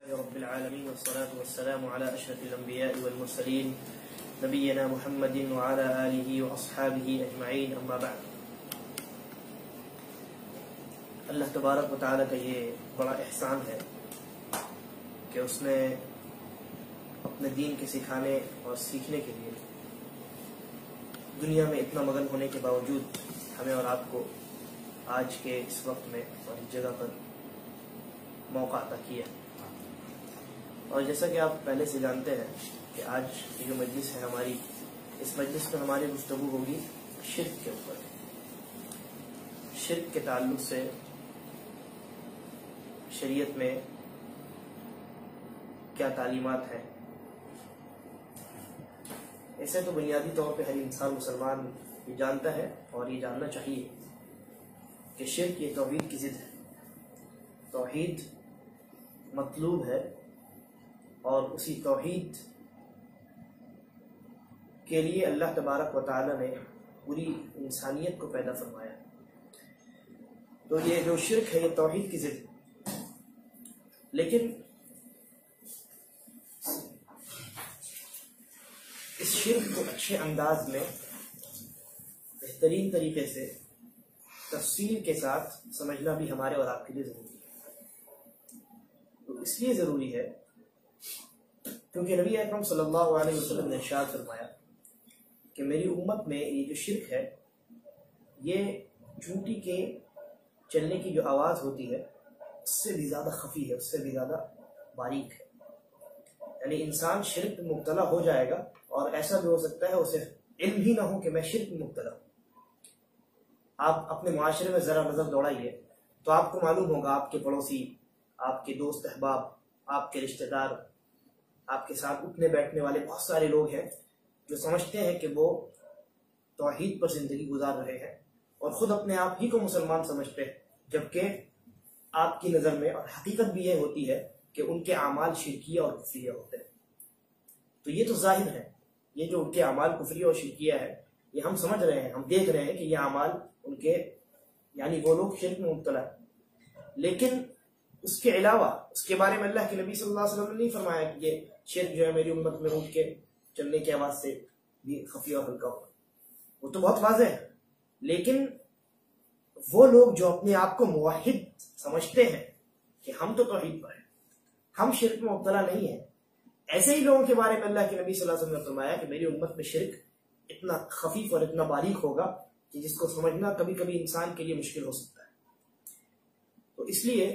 رب العالمين والصلاة والسلام على أشرف الأنبياء والمرسلين نبينا محمد وعلى آله وأصحابه أجمعين أما بعد. اللہ تبارک و تعالیٰ کا یہ بڑا احسان ہے کہ اس نے اپنے دین کے سکھانے اور سیکھنے کے لیے دنیا میں اتنا مگن ہونے کے باوجود ہمیں اور آپ کو آج کے اس وقت میں اور اس جگہ پر موقع عطا کیا. اور جیسا کہ آپ پہلے سے جانتے ہیں کہ آج کی جو مجلس ہے ہماری، اس مجلس میں ہماری گفتگو ہوگی شرک کے اوپر. شرک کے تعلق سے شریعت میں کیا تعلیمات ہیں. ایسے تو بنیادی طور پہ ہر انسان مسلمان یہ جانتا ہے اور یہ جاننا چاہیے کہ شرک یہ توحید کی ضد ہے. توحید مطلوب ہے اور اسی توحید کے لیے اللہ تبارک و تعالی نے پوری انسانیت کو پیدا فرمایا. تو یہ جو شرک ہے یہ توحید کی ضد ہے. لیکن اس شرک کو اچھے انداز میں بہترین طریقے سے تفصیل کے ساتھ سمجھنا بھی ہمارے اور آپ کے لیے ضروری ہے. تو اس لیے ضروری ہے کیونکہ نبی اکرم صلی اللہ علیہ وسلم نے ارشاد فرمایا کہ میری امت میں یہ جو شرک ہے یہ چونٹی کے چلنے کی جو آواز ہوتی ہے اس سے بھی زیادہ خفی ہے، اس سے بھی زیادہ باریک ہے. یعنی انسان شرک میں مبتلا ہو جائے گا اور ایسا بھی ہو سکتا ہے اسے علم ہی نہ ہو کہ میں شرک میں مبتلا ہوں. آپ اپنے معاشرے میں ذرا نظر دوڑائیے تو آپ کو معلوم ہوگا آپ کے پڑوسی، آپ کے دوست احباب، آپ کے رشتہ دار، آپ کے ساتھ اٹھنے بیٹھنے والے بہت سارے لوگ ہیں جو سمجھتے ہیں کہ وہ توحید پر زندگی گزار رہے ہیں اور خود اپنے آپ ہی کو مسلمان سمجھتے ہیں، جبکہ آپ کی نظر میں اور حقیقت بھی یہ ہوتی ہے کہ ان کے اعمال شرکیہ اور کفریہ ہوتے ہیں. تو یہ تو ظاہر ہے، یہ جو ان کے اعمال کفریہ اور شرکیہ ہے یہ ہم سمجھ رہے ہیں، ہم دیکھ رہے ہیں کہ یہ اعمال ان کے یعنی وہ لوگ شرک میں مبتلا ہے. لیکن اس کے علاوہ اس کے بارے میں اللہ کے نبی صلی اللہ علیہ وسلم نے نہیں فرمایا کہ یہ شرک جو ہے میری امت میں اٹھ کے چلنے کی آواز سے بھی خفیہ اور ہلکا ہوگا. وہ تو بہت واضح ہے. لیکن وہ لوگ جو اپنے آپ کو موحد سمجھتے ہیں کہ ہم تو توحید پر ہیں، ہم شرک میں مبتلا نہیں ہیں، ایسے ہی لوگوں کے بارے میں اللہ کے نبی صلی اللہ علیہ وسلم نے فرمایا کہ میری امت میں شرک اتنا خفیف اور اتنا باریک ہوگا کہ جس کو سمجھنا کبھی کبھی انسان کے لیے مشکل ہو سکتا ہے. تو اس لیے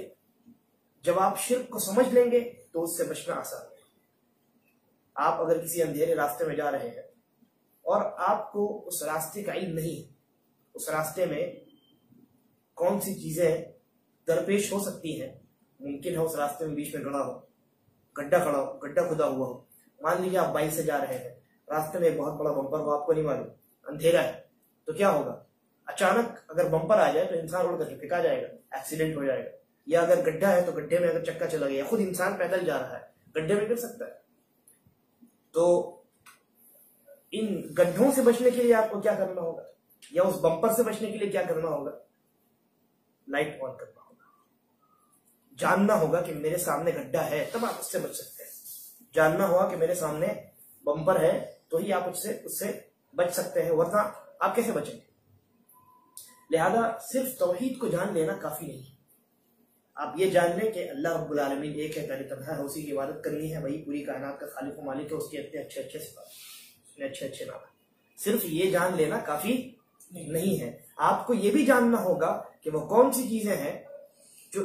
جب آپ شرک کو سمجھ لیں گے تو اس سے بچنا آسان ہے. آپ اگر کسی اندھیرے راستے میں جا رہے ہیں اور آپ کو اس راستے کا علم نہیں ہے، اس راستے میں کون سی چیزیں درپیش ہو سکتی ہیں، ممکن ہے اس راستے میں بیچ میں گڑھا ہو، گڈھا کھدا ہوا ہو. مان لیجیے آپ بائک سے جا رہے ہیں، راستے میں ایک بہت بڑا بمپر ہو، آپ کو نہیں معلوم، اندھیرا ہے، تو کیا ہوگا؟ اچانک اگر بمپر آ جائے تو انسان اڑ کر پھینکا جائے گا، ایکسیڈنٹ ہو جائے گا. یا اگر گڈھا ہے تو گڈھے میں اگر چکا چلا گیا، خود انسان پیدل جا رہا ہے گڈھے میں گر سکتا ہے. تو ان گڈھوں سے بچنے کے لیے آپ کو کیا کرنا ہوگا، یا اس بمپر سے بچنے کے لیے کیا کرنا ہوگا؟ لائٹ آن کرنا ہوگا. جاننا ہوگا کہ میرے سامنے گڈھا ہے تب آپ اس سے بچ سکتے ہیں. جاننا ہوگا کہ میرے سامنے بمپر ہے تو ہی آپ اس سے بچ سکتے ہیں، ورنہ آپ کیسے بچیں گے؟ لہذا صرف توحید کو جان لینا کافی نہیں. آپ یہ جان لیں کہ اللہ رب العالمین ایک ہے، پہلے تنہا ہے، اسی کی عبادت کرنی ہے، وہی پوری کائنات کا خالق و مالک ہے، اس کے اتنے اچھے صفات، اس نے اچھے نام ہے. صرف یہ جان لینا کافی نہیں ہے. آپ کو یہ بھی جاننا ہوگا کہ وہ کون سی چیزیں ہیں جو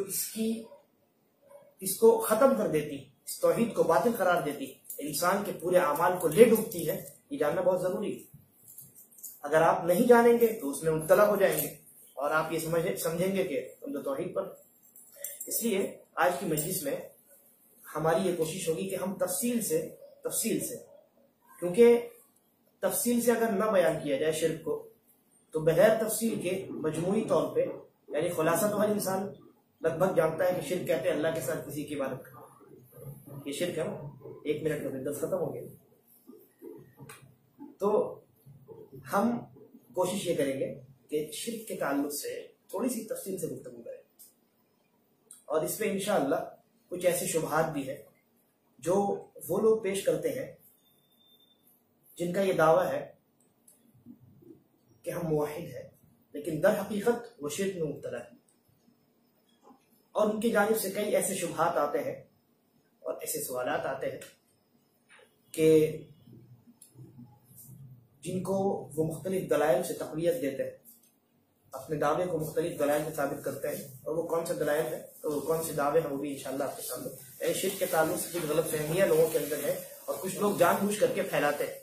اس کو ختم کر دیتی، اس توحید کو باطل قرار دیتی، انسان کے پورے اعمال کو لے ڈوبتی ہے. یہ جاننا بہت ضروری ہے. اگر آپ نہیں جانیں گے تو اس میں مبتلا ہو جائیں گے اور آپ یہ سمجھیں گے کہ ہم تو توحید پر. اس لیے آج کی مجلس میں ہماری یہ کوشش ہوگی کہ ہم تفصیل سے کیونکہ تفصیل سے اگر نہ بیان کیا جائے شرک کو تو بغیر تفصیل کے مجموعی طور پہ، یعنی خلاصہ تو ہر انسان لگ بھگ جانتا ہے کہ شرک کہتے ہیں اللہ کے ساتھ کسی کی عبادت کرنا. یہ شرک ہے نا. 1 منٹ میں درس ختم ہو گیا. تو ہم کوشش یہ کریں گے کہ شرک کے تعلق سے تھوڑی سی تفصیل سے گفتگو کریں اور اس پہ انشاءاللہ کچھ ایسے شبہات بھی ہیں جو وہ لوگ پیش کرتے ہیں جن کا یہ دعویٰ ہے کہ ہم موحد ہیں، لیکن در حقیقت وہ شرک میں مبتلا ہے، اور ان کی جانب سے کئی ایسے شبہات آتے ہیں اور ایسے سوالات آتے ہیں کہ جن کو وہ مختلف دلائل سے تقویت دیتے ہیں، اپنے دعوے کو مختلف دلائل سے ثابت کرتے ہیں، اور وہ کون سے دلائل ہیں اور وہ کون سے دعوے ہیں وہ بھی انشاءاللہ آپ کے سامنے۔ شرک کے تعلق سے کچھ غلط فہمیاں لوگوں کے اندر ہے اور کچھ لوگ جان بوجھ کر کے پھیلاتے ہیں،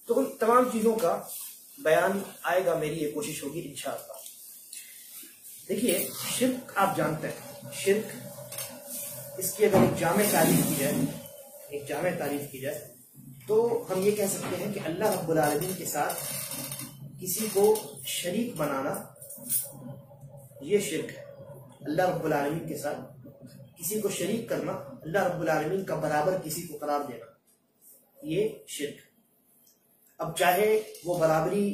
تو ان تمام چیزوں کا بیان آئے گا، میری یہ کوشش ہوگی انشاءاللہ۔ دیکھیے، شرک آپ جانتے ہیں، شرک اس کی اگر ایک جامع تعریف کی جائے تو ہم یہ کہہ سکتے ہیں کہ اللہ رب العالمین کے ساتھ کسی کو شریک بنانا یہ شرک ہے۔ اللہ رب العالمین کے ساتھ کسی کو شریک کرنا، اللہ رب العالمین کا برابر کسی کو قرار دینا، یہ شرک۔ اب چاہے وہ برابری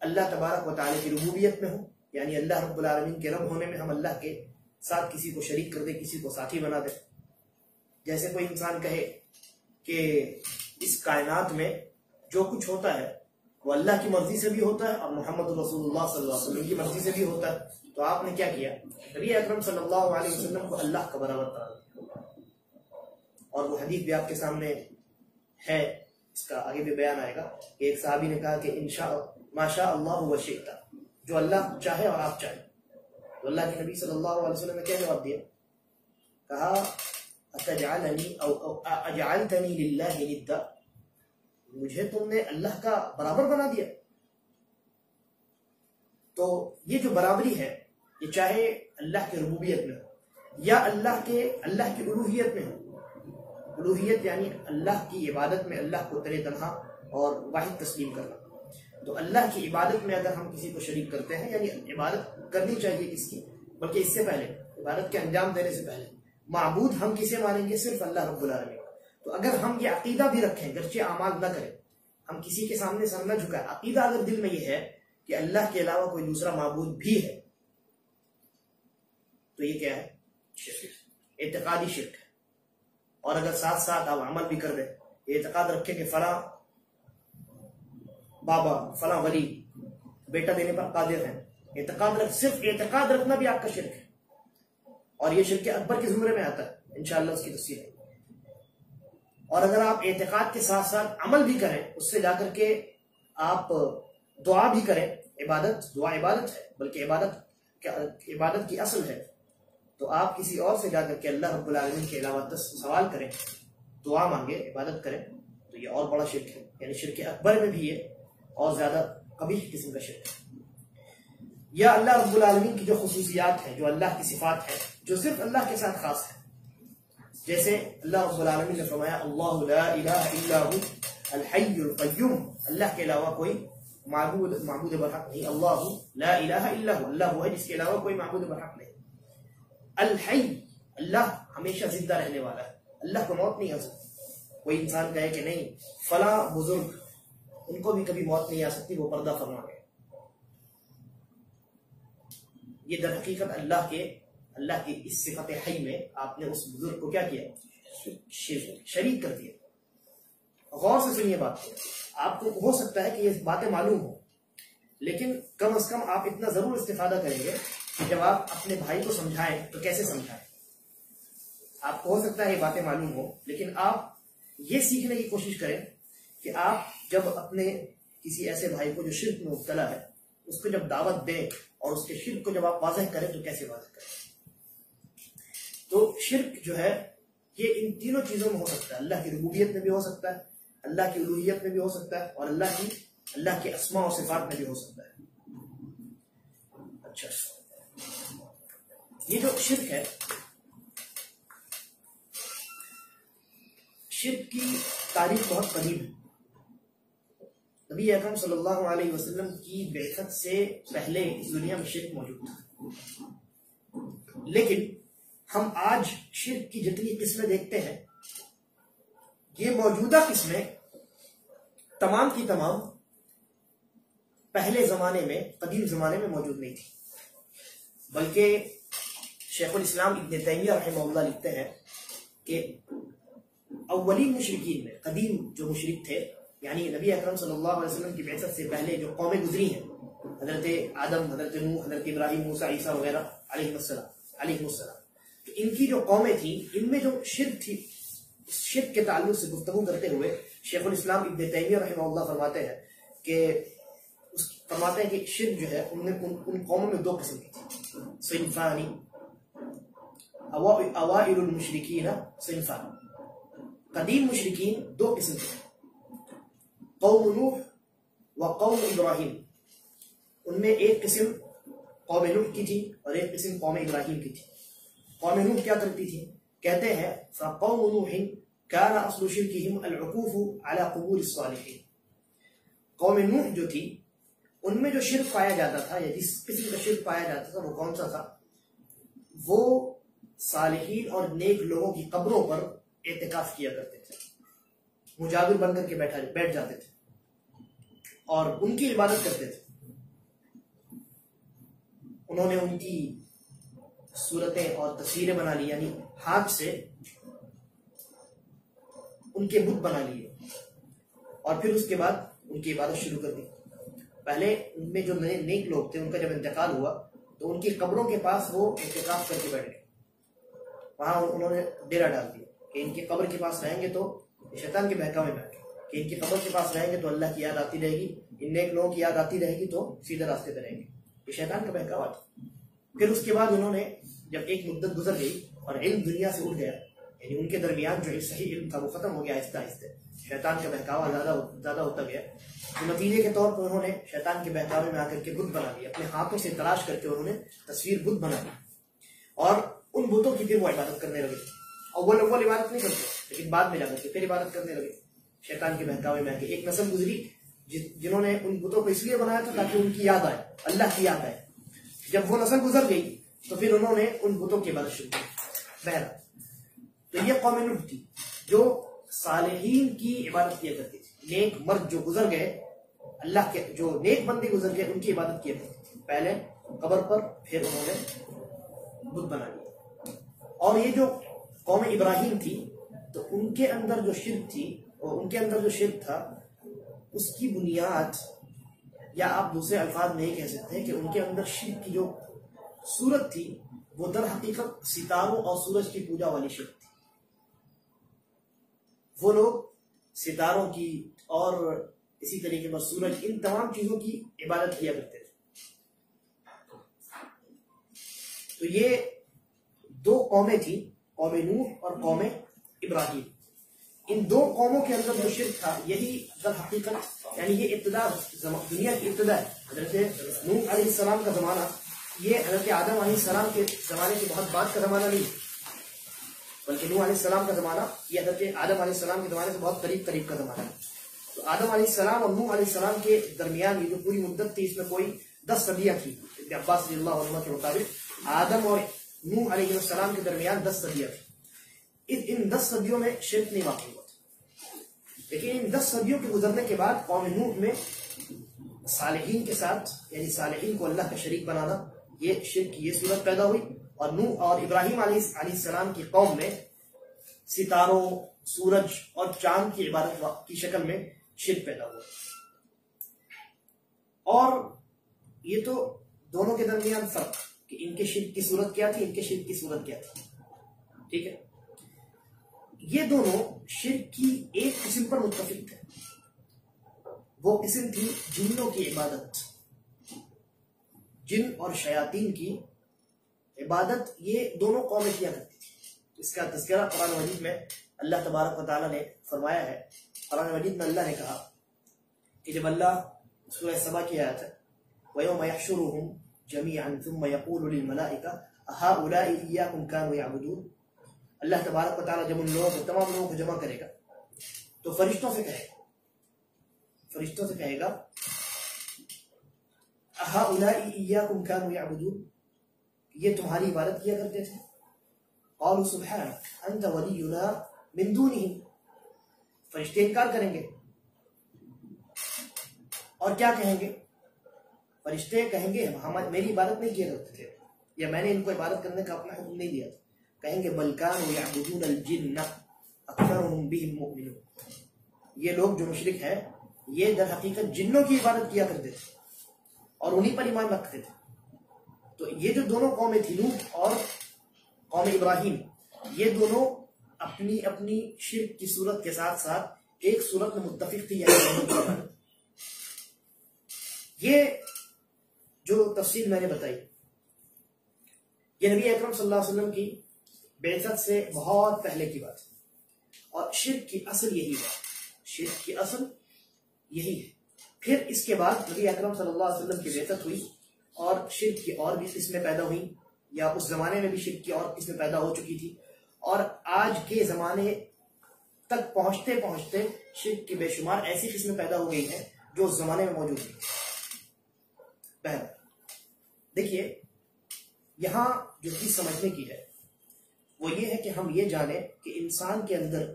اللہ تبارک و تعالیٰ کی ربوبیت میں ہو، یعنی اللہ رب العالمین کے رب ہونے میں ہم اللہ کے ساتھ کسی کو شریک کر دیں، کسی کو ساتھی بنا دیں، جیسے کوئی انسان کہے کہ اس کائنات میں جو کچھ ہوتا ہے وہ اللہ کی مرضی سے بھی ہوتا ہے اور محمد رسول اللہ صلی اللہ علیہ وسلم کی مرضی سے بھی ہوتا ہے، تو آپ نے کیا کیا؟ نبی اکرم صلی اللہ علیہ وسلم کو اللہ کا برابر قرار دیا، اور وہ حدیث بھی آپ کے سامنے ہے، اس کا آگے بھی بیان آئے گا کہ ایک صحابی نے کہا کہ ما شاء اللہ و شئت، جو اللہ چاہے اور آپ چاہیں، تو اللہ کے نبی صلی اللہ علیہ وسلم نے کیا جواب دیا؟ کہا اجعلتنی للہ ندا، مجھے تم نے اللہ کا برابر بنا دیا۔ تو یہ جو برابری ہے یہ چاہے اللہ کی ربوبیت میں ہو یا اللہ کی الوہیت میں ہو، الوہیت یعنی اللہ کی عبادت میں اللہ کو تنہا تنہا اور واحد تسلیم کرنا، تو اللہ کی عبادت میں اگر ہم کسی کو شریک کرتے ہیں، یعنی عبادت کرنی چاہیے کس کی، بلکہ اس سے پہلے عبادت کے انجام دینے سے پہلے معبود ہم کسے مانیں گے؟ صرف اللہ رب العالمین۔ تو اگر ہم یہ عقیدہ بھی رکھیں، گرچہ اعمال نہ کریں، ہم کسی کے سامنے سر نہ جھکائیں، عقیدہ اگر دل میں یہ ہے کہ اللہ کے علاوہ کوئی دوسرا معبود بھی ہے، تو یہ کیا ہے؟ شرک، اعتقادی شرک ہے۔ اور اگر ساتھ ساتھ آپ عمل بھی کر دیں، اعتقاد رکھیں کہ فلاں بابا فلاں ولی بیٹا دینے پر قادر ہیں، صرف اعتقاد رکھنا بھی آپ کا شرک ہے، اور یہ شرک اکبر کے زمرے میں آتا ہے، انشاءاللہ اس کی تفصیل ہے۔ اور اگر آپ اعتقاد کے ساتھ ساتھ عمل بھی کریں، اس سے جا کر کے آپ دعا بھی کریں، دعا عبادت ہے، بلکہ عبادت کی اصل ہے، تو آپ کسی اور سے جا کر کے اللہ رب العالمین کے علاوہ 10 سوال کریں، دعا مانگے، عبادت کریں، تو یہ اور بڑا شرک ہے، یعنی شرک اکبر میں بھی یہ اور زیادہ قبیح قسم کا شرک ہے۔ یا اللہ رب العالمین کی جو خصوصیات ہیں، جو اللہ کی صفات ہیں، جو صرف اللہ کے ساتھ خاص ہے، جیسے اللہ رب العالمین نے فرمایا اللہ لا الہ الا هو الحی القیوم، اللہ کے علاوہ کوئی معبود برحق نہیں، اللہ لا الہ الا هو، اللہ وہ ہے جس کے علاوہ کوئی معبود برحق نہیں، الحی، اللہ ہمیشہ زندہ رہنے والا ہے، اللہ کو موت نہیں آ سکتی۔ کوئی انسان کہے کہ نہیں فلاں بزرگ ان کو بھی کبھی موت نہیں آ سکتی، وہ پردہ فرما گئے، یہ در حقیقت اللہ کی اس صفت حی میں آپ نے اس بزرگ کو کیا کیا؟ شریک کر دیا۔ غور سے سنیے بات کو، آپ کو ہو سکتا ہے کہ یہ باتیں معلوم ہو، لیکن کم از کم آپ اتنا ضرور استفادہ کریں گے کہ جب آپ اپنے بھائی کو سمجھائیں تو کیسے سمجھائیں۔ آپ کو ہو سکتا ہے یہ باتیں معلوم ہو، لیکن آپ یہ سیکھنے کی کوشش کریں کہ آپ جب اپنے کسی ایسے بھائی کو جو شرک میں مبتلا ہے، اس کو جب دعوت دیں اور اس کے شرک کو جب آپ واضح کریں تو کیسے واضح کریں۔ تو شرک جو ہے یہ ان تینوں چیزوں میں ہو سکتا ہے، اللہ کی ربوبیت میں بھی ہو سکتا ہے، اللہ کی الوہیت میں بھی ہو سکتا ہے، اور اللہ کے اسماء و صفات میں بھی ہو سکتا ہے۔ اچھا، یہ جو شرک ہے، شرک کی تاریخ بہت قدیم ہے۔ نبی اکرم صلی اللہ علیہ وسلم کی بعثت سے پہلے اس دنیا میں شرک موجود تھا، لیکن ہم آج شرک کی جتنی قسمیں دیکھتے ہیں، یہ موجودہ قسمیں تمام کی تمام پہلے زمانے میں، قدیم زمانے میں موجود نہیں تھی، بلکہ شیخ الاسلام ابن تیمیہ رحمہ اللہ لکھتے ہیں کہ اولین مشرکین میں، قدیم جو مشرک تھے، یعنی نبی اکرم صلی اللہ علیہ وسلم کی بعثت سے پہلے جو قومیں گزری ہیں، حضرت آدم، حضرت نوح، حضرت ابراہیم، موسیٰ، عیسیٰ وغیرہ علیہ السلام، تو ان کی جو قومیں تھیں ان میں جو شرک تھی، اس شرک کے تعلق سے گفتگو کرتے ہوئے شیخ الاسلام ابن تیمیہ رحمہ اللہ فرماتے ہیں کہ شرک جو ہے ان قوموں میں دو قسم کی تھی، صنفانی، اوائل المشرکین صنفان، قدیم مشرکین دو قسم تھے، قوم نوح و قوم ابراہیم، ان میں ایک قسم قوم نوح کی تھی اور ایک قسم قوم ابراہیم کی تھی۔ قوم نوح کیا کرتی تھی؟ کہتے ہیں فَقَوْمُ نُوحٍ كَانَ أَصْلُ شِرْكِهِمْ الْعُكُوفُ عَلَى قُبُورِ الصَّالِحِينَ، قوم نوح جو تھی ان میں جو شرک پایا جاتا تھا، یا جس قسم کا شرک پایا جاتا تھا، وہ کون سا تھا؟ وہ صالحین اور نیک لوگوں کی قبروں پر اعتکاف کیا کرتے تھے، مجاور بن کر کے بیٹھ جاتے تھے اور ان کی عبادت کرتے تھے۔ انہوں نے ان کی صورتیں اور تصویریں بنا لی، یعنی ہاتھ سے ان کے بت بنا لیے، اور پھر اس کے بعد ان کی عبادت شروع کر دی۔ پہلے ان میں جو نیک لوگ تھے ان کا جب انتقال ہوا تو ان کی قبروں کے پاس وہ اعتکاف کر کے بیٹھ گئے، وہاں انہوں نے ڈیرا ڈال دیا کہ ان کی قبر کے پاس رہیں گے تو شیطان کے بہکاوے میں بیٹھ گئے کہ ان کی قبر کے پاس رہیں گے تو اللہ کی یاد آتی رہے گی، ان نیک لوگوں کی یاد آتی رہے گی تو سیدھے راستے پہ رہیں گے، یہ شیطان کا بہکاوا تھا۔ پھر اس کے بعد انہوں نے جب ایک مدت گزر گئی اور علم دنیا سے اٹھ گیا، یعنی ان کے درمیان جو صحیح علم تھا وہ ختم ہو گیا، آہستہ آہستہ شیطان کا بہکاوا زیادہ ہوتا گیا، تو نتیجے کے طور پر انہوں نے شیطان کے بہکاوے میں آ کر کے بت بنا لیا، اپنے ہاتھوں سے تلاش کر کے انہوں نے تصویر بت بنا لی، اور ان بتوں کی پھر وہ عبادت کرنے لگے۔ اول عبادت نہیں کرتے، لیکن بعد میں جا کر کے پھر عبادت کرنے لگے شیطان کے بہکاوے میں آ کے۔ ایک نسل گزری جنہوں نے ان بتوں کو اس لیے بنایا تھا تاکہ ان کی یاد آئے، اللہ کی یاد آئے۔ جب وہ نسل گزر گئی تو پھر انہوں نے ان بتوں کی عبادت شروع کی۔ بہرحال تو یہ قوم نوح تھی جو صالحین کی عبادت کیا کرتی تھی، نیک مرد جو گزر گئے، اللہ کے جو نیک بندے گزر گئے ان کی عبادت کیا کرتی تھی، پہلے قبر پر پھر انہوں نے بت بنا لیا۔ اور یہ جو قوم ابراہیم تھی تو ان کے اندر جو شرک تھی، اور ان کے اندر جو شرک تھا اس کی بنیاد، یا آپ دوسرے الفاظ میں یہ کہہ سکتے ہیں کہ ان کے اندر شرک کی جو صورت تھی وہ در حقیقت ستاروں اور سورج کی پوجا والی شرک تھی۔ وہ لوگ ستاروں کی اور اسی طریقے پر سورج، ان تمام چیزوں کی عبادت کیا کرتے تھے۔ تو یہ دو قومیں تھیں، قوم نوح اور قوم ابراہیم۔ ان دو قوموں کے اندر جو شرک تھا یہی در حقیقت، یعنی یہ ابتدا، دنیا کی ابتدا ہے۔ حضرت نوح علیہ السلام کا زمانہ یہ حضرت آدم علیہ السلام کے زمانے کی بہت بعد کا زمانہ نہیں، بلکہ نوح علیہ السلام کا زمانہ یہ حضرت آدم علیہ السلام کے زمانے سے بہت قریب کا زمانہ ہے۔ تو آدم علیہ السلام اور نوح علیہ السلام کے درمیان یہ جو پوری مدت تھی اس میں کوئی 10 صدیاں تھی۔ ابن عباس رضی اللہ عنہ کے مطابق آدم اور نوح علیہ السلام کے درمیان 10 صدیاں تھی۔ ان 10 صدیوں میں شرک نہیں واقع ہوا تھا، لیکن ان 10 صدیوں کے گزرنے کے بعد قوم نوح میں صالحین کے ساتھ، یعنی صالحین کو اللہ کا شریک بنانا، یہ شرک کی یہ صورت پیدا ہوئی، اور نوح اور ابراہیم علیہ السلام کی قوم میں ستاروں، سورج اور چاند کی عبادت کی شکل میں شرک پیدا ہوا۔ اور یہ تو دونوں کے درمیان فرق کہ ان کے شرک کی صورت کیا تھی، ان کے شرک کی صورت کیا تھی، ٹھیک ہے۔ یہ دونوں شرک کی ایک قسم پر متفق تھے، وہ قسم تھی جنوں کی عبادت۔ جن اور شیاطین کی عبادت یہ دونوں قومیں کیا کرتی تھی۔ اس کا تذکرہ قرآن مجید میں اللہ تبارک و تعالیٰ نے فرمایا ہے۔ قرآن مجید میں اللہ نے کہا کہ جب اللہ سورہ سبا کی آیت ہے وَيَوْمَ يَحْشُرُهُمْ جَمِيعًا ثُمَّ يَقُولُ لِلْمَلَائِكَةِ أَهَؤُلَاءِ إِيَّاكُمْ كَانُوا يَعْبُدُونَ، اللہ تبارک و تعالیٰ جب ان لوگوں کو، تمام لوگوں کو جمع کرے گا تو فرشتوں سے کہے گا أَهَؤُلَاءِ إِيَّاكُمْ كَانُوا يَعْبُدُونَ، یہ تمہاری عبادت کیا کرتے تھے؟ قَالُوا سُبْحَانَكَ أَنْتَ وَلِيُّنَا مِن دُونِهِمْ، فرشتے انکار کریں گے اور کیا کہیں گے؟ فرشتے کہیں گے میری عبادت نہیں کیا کرتے تھے، یا میں نے ان کو عبادت کرنے کا اپنا حکم نہیں دیا. کہیں گے بل کانوا یعبدون الجن اکثرهم بهم مؤمنون. یہ لوگ جو مشرک ہیں یہ در حقیقت جنوں کی عبادت کیا کرتے تھے اور انہی پر ایمان رکھتے تھے. تو یہ جو دونوں قومیں تھی نوح اور قوم ابراہیم، یہ دونوں اپنی اپنی شرک کی صورت کے ساتھ ساتھ ایک صورت میں متفق تھی. یہ جو تفصیل میں نے بتائی یہ نبی اکرم صلی اللہ علیہ وسلم کی بعثت سے بہت پہلے کی بات ہے. اور شرک کی اصل یہی ہے، شرک کی اصل یہی ہے. پھر اس کے بعد نبی اکرم صلی اللہ علیہ وسلم کی بعثت ہوئی اور شرک کی اور بھی قسمیں پیدا ہوئیں، یا اس زمانے میں بھی شرک کی اور قسمیں پیدا ہو چکی تھی. اور آج کے زمانے تک پہنچتے پہنچتے شرک کی بے شمار ایسی قسمیں پیدا ہو گئی ہیں جو اس زمانے میں موجود تھی. پہلا دیکھیے، یہاں جو چیز سمجھنے کی ہے وہ یہ ہے کہ ہم یہ جانیں کہ انسان کے اندر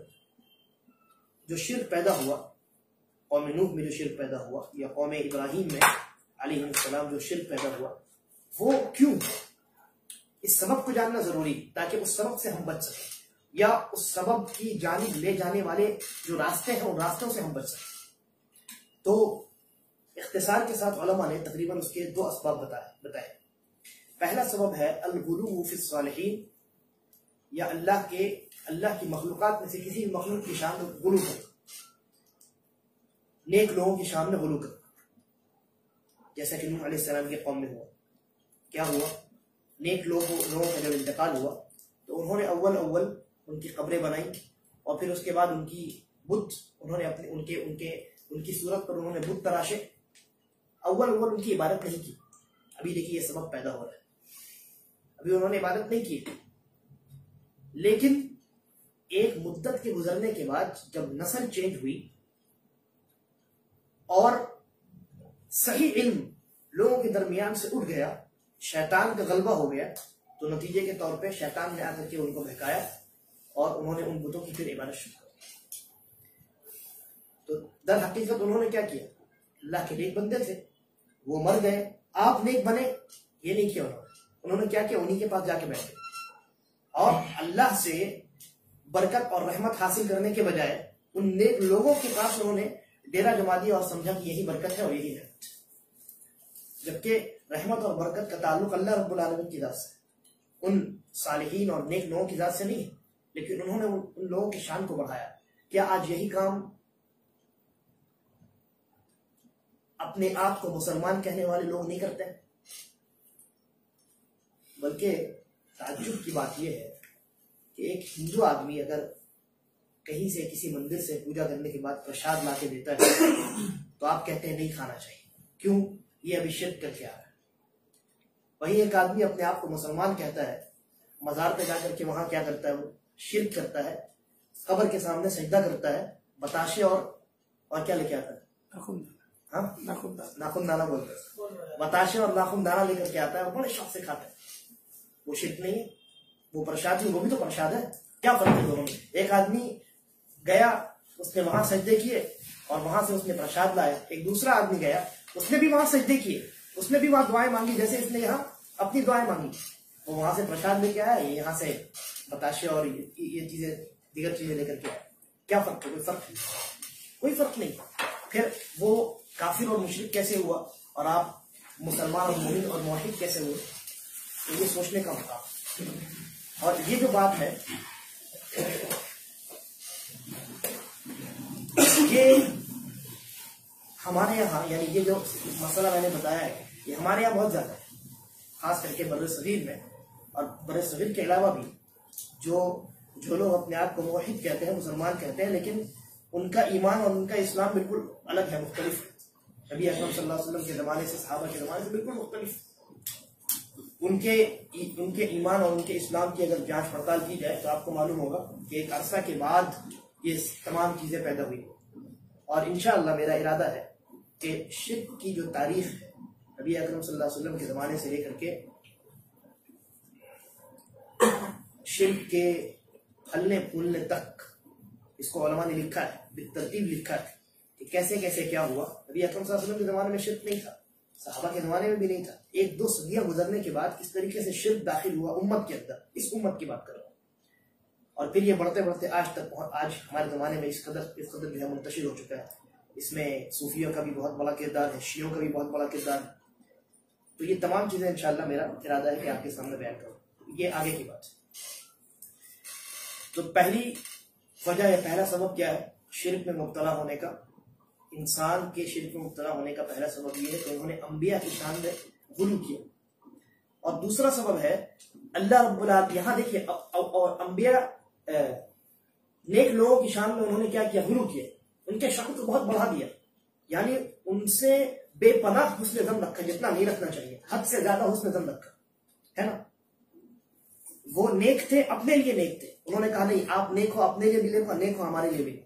جو شرک پیدا ہوا، قوم نوح میں جو شرک پیدا ہوا یا قوم ابراہیم میں علیہ السلام جو شرک پیدا ہوا، وہ کیوں؟ اس سبب کو جاننا ضروری تاکہ اس سبب سے ہم بچ سکیں، یا اس سبب کی جانب لے جانے والے جو راستے ہیں ان راستوں سے ہم بچ سکیں. تو اختصار کے ساتھ علماء نے تقریباً اس کے 2 اسباب بتائے. پہلا سبب ہے الغلو فی الصالحین، یا اللہ کی مخلوقات میں سے کسی بھی مخلوق کی شان میں غلو کرنا، نیک لوگوں کی شان میں غلو کرنا. جیسا کہ نوح علیہ السلام کی قوم میں ہوا. کیا ہوا؟ نیک لوگوں کا جب انتقال ہوا تو انہوں نے اول ان کی قبریں بنائیں، اور پھر اس کے بعد ان کی بت انہوں نے ان کی صورت پر انہوں نے بت تراشے. اول ان کی عبادت نہیں کی. ابھی دیکھیے یہ سبب پیدا ہو رہا ہے. ابھی انہوں نے عبادت نہیں کی، لیکن ایک مدت کے گزرنے کے بعد جب نسل چینج ہوئی اور صحیح علم لوگوں کے درمیان سے اٹھ گیا، شیطان کا غلبہ ہو گیا، تو نتیجے کے طور پہ شیطان نے آ کر کے ان کو بہکایا اور انہوں نے ان بتوں کی پھر عبادت شروع کی. تو در حقیقت انہوں نے کیا کیا؟ اللہ کے نیک بندے تھے، وہ مر گئے، آپ نیک بنے، یہ نہیں کیا انہوں نے کیا کیا؟ انہی کے پاس جا کے بیٹھے اور اللہ سے برکت اور رحمت حاصل کرنے کے بجائے ان نیک لوگوں کے پاس انہوں نے ڈیرا جما دیا اور سمجھا کہ یہی برکت ہے اور یہی رحمت، جبکہ رحمت اور برکت کا تعلق اللہ رب العالمین کی ذات سے، ان صالحین اور نیک لوگوں کی ذات سے نہیں. لیکن انہوں نے ان لوگوں کی شان کو بڑھایا. کیا آج یہی کام اپنے آپ کو مسلمان کہنے والے لوگ نہیں کرتے؟ بلکہ تعجب کی بات یہ ہے کہ ایک ہندو آدمی اگر کہیں سے کسی مندر سے پوجا کرنے کے بعد پرشاد لا کے دیتا ہے تو آپ کہتے ہیں نہیں کھانا چاہیے. کیوں؟ یہ ابھی شرک کر کے آ رہا ہے. وہی ایک آدمی اپنے آپ کو مسلمان کہتا ہے، مزار پہ جا کر کے وہاں کیا کرتا ہے؟ وہ شرک کرتا ہے، قبر کے سامنے سجدہ کرتا ہے، بتاشے اور کیا لے کے آتا ہے؟ ناخن دانا بولتے ہیں، بتاشے اور ناخن دانا لے کر کے آتا ہے اور بڑے شوق سے کھاتا ہے. وہ شرک نہیں ہے، وہ پرشاد نہیں، وہ بھی تو پرشاد ہے. کیا فرق ہے دونوں میں؟ ایک آدمی گیا، اس نے وہاں سجدے کیے اور وہاں سے اس نے پرشاد لایا. ایک دوسرا آدمی گیا، اس نے بھی وہاں سجدے کیے، اس نے بھی وہاں دعائیں مانگی جیسے اس نے یہاں اپنی دعائیں مانگی. وہ وہاں سے پرشاد لے کے آیا، یہاں سے بتاشے اور یہ چیزیں دیگر چیزیں لے کر کے آیا. کیا فرق ہے؟ کوئی فرق نہیں، کوئی فرق نہیں. پھر وہ کافر اور مشرک کیسے ہوا اور آپ مسلمان اور مومن اور موحد کیسے ہوئے؟ تو یہ سوچنے کا مقام. اور یہ جو بات ہے یہ ہمارے یہاں، یعنی یہ جو مسئلہ میں نے بتایا ہے یہ ہمارے یہاں بہت زیادہ ہے، خاص کر کے بر صغیر میں. اور بر صغیر کے علاوہ بھی جو لوگ اپنے آپ کو موحد کہتے ہیں، مسلمان کہتے ہیں، لیکن ان کا ایمان اور ان کا اسلام بالکل الگ ہے، مختلف ہے. نبی اکرم صلی اللہ علیہ وسلم کے زمانے سے، صحابہ کے زمانے سے بالکل مختلف. ان کے ایمان اور ان کے اسلام کی اگر جانچ پڑتال کی جائے تو آپ کو معلوم ہوگا کہ ایک عرصہ کے بعد یہ تمام چیزیں پیدا ہوئی. اور انشاءاللہ میرا ارادہ ہے کہ شرک کی جو تاریخ ہے نبی اکرم صلی اللہ علیہ وسلم کے زمانے سے لے کر کے شرک کے پھلنے پھولنے تک، اس کو علماء نے لکھا ہے، بالترتیب لکھا ہے کہ کیسے کیسے کیا ہوا. نبی اکرم صلی اللہ علیہ وسلم کے زمانے میں شرک نہیں تھا، صحابہ کے زمانے میں بھی نہیں تھا. 1-2 صدیاں گزرنے کے بعد اس طریقے سے شرک داخل ہوا امت کے اندر. اس امت کی بات کر رہا ہوں. اور پھر یہ بڑھتے بڑھتے آج تک، آج ہمارے زمانے میں اس قدر جو ہے منتشر ہو چکا ہے. اس میں صوفیوں کا بھی بہت بڑا کردار ہے، شیعوں کا بھی بہت بڑا کردار ہے. تو یہ تمام چیزیں انشاءاللہ میرا ارادہ ہے کہ آپ کے سامنے بیان کروں. یہ آگے کی بات ہے. تو پہلی وجہ یا پہلا سبب کیا ہے شرک میں مبتلا ہونے کا؟ انسان کے شرک میں مبتلا ہونے کا پہلا سبب یہ ہے کہ انہوں نے انبیاء کی شان میں غلو کیا. اور دوسرا سبب ہے اللہ رب العالمین، یہاں دیکھیے، اور انبیاء نیک لوگوں کی شان میں انہوں نے کیا کیا؟ غلو کیا. ان کے شان کو بہت بڑھا دیا، یعنی ان سے بے پناہ حسن ظن رکھا، جتنا نہیں رکھنا چاہیے، حد سے زیادہ حسن ظن رکھا ہے نا. وہ نیک تھے، اپنے لیے نیک تھے. انہوں نے کہا نہیں، آپ نیک ہو اپنے لیے بھی نیک ہو، نیک ہو ہمارے لیے بھی.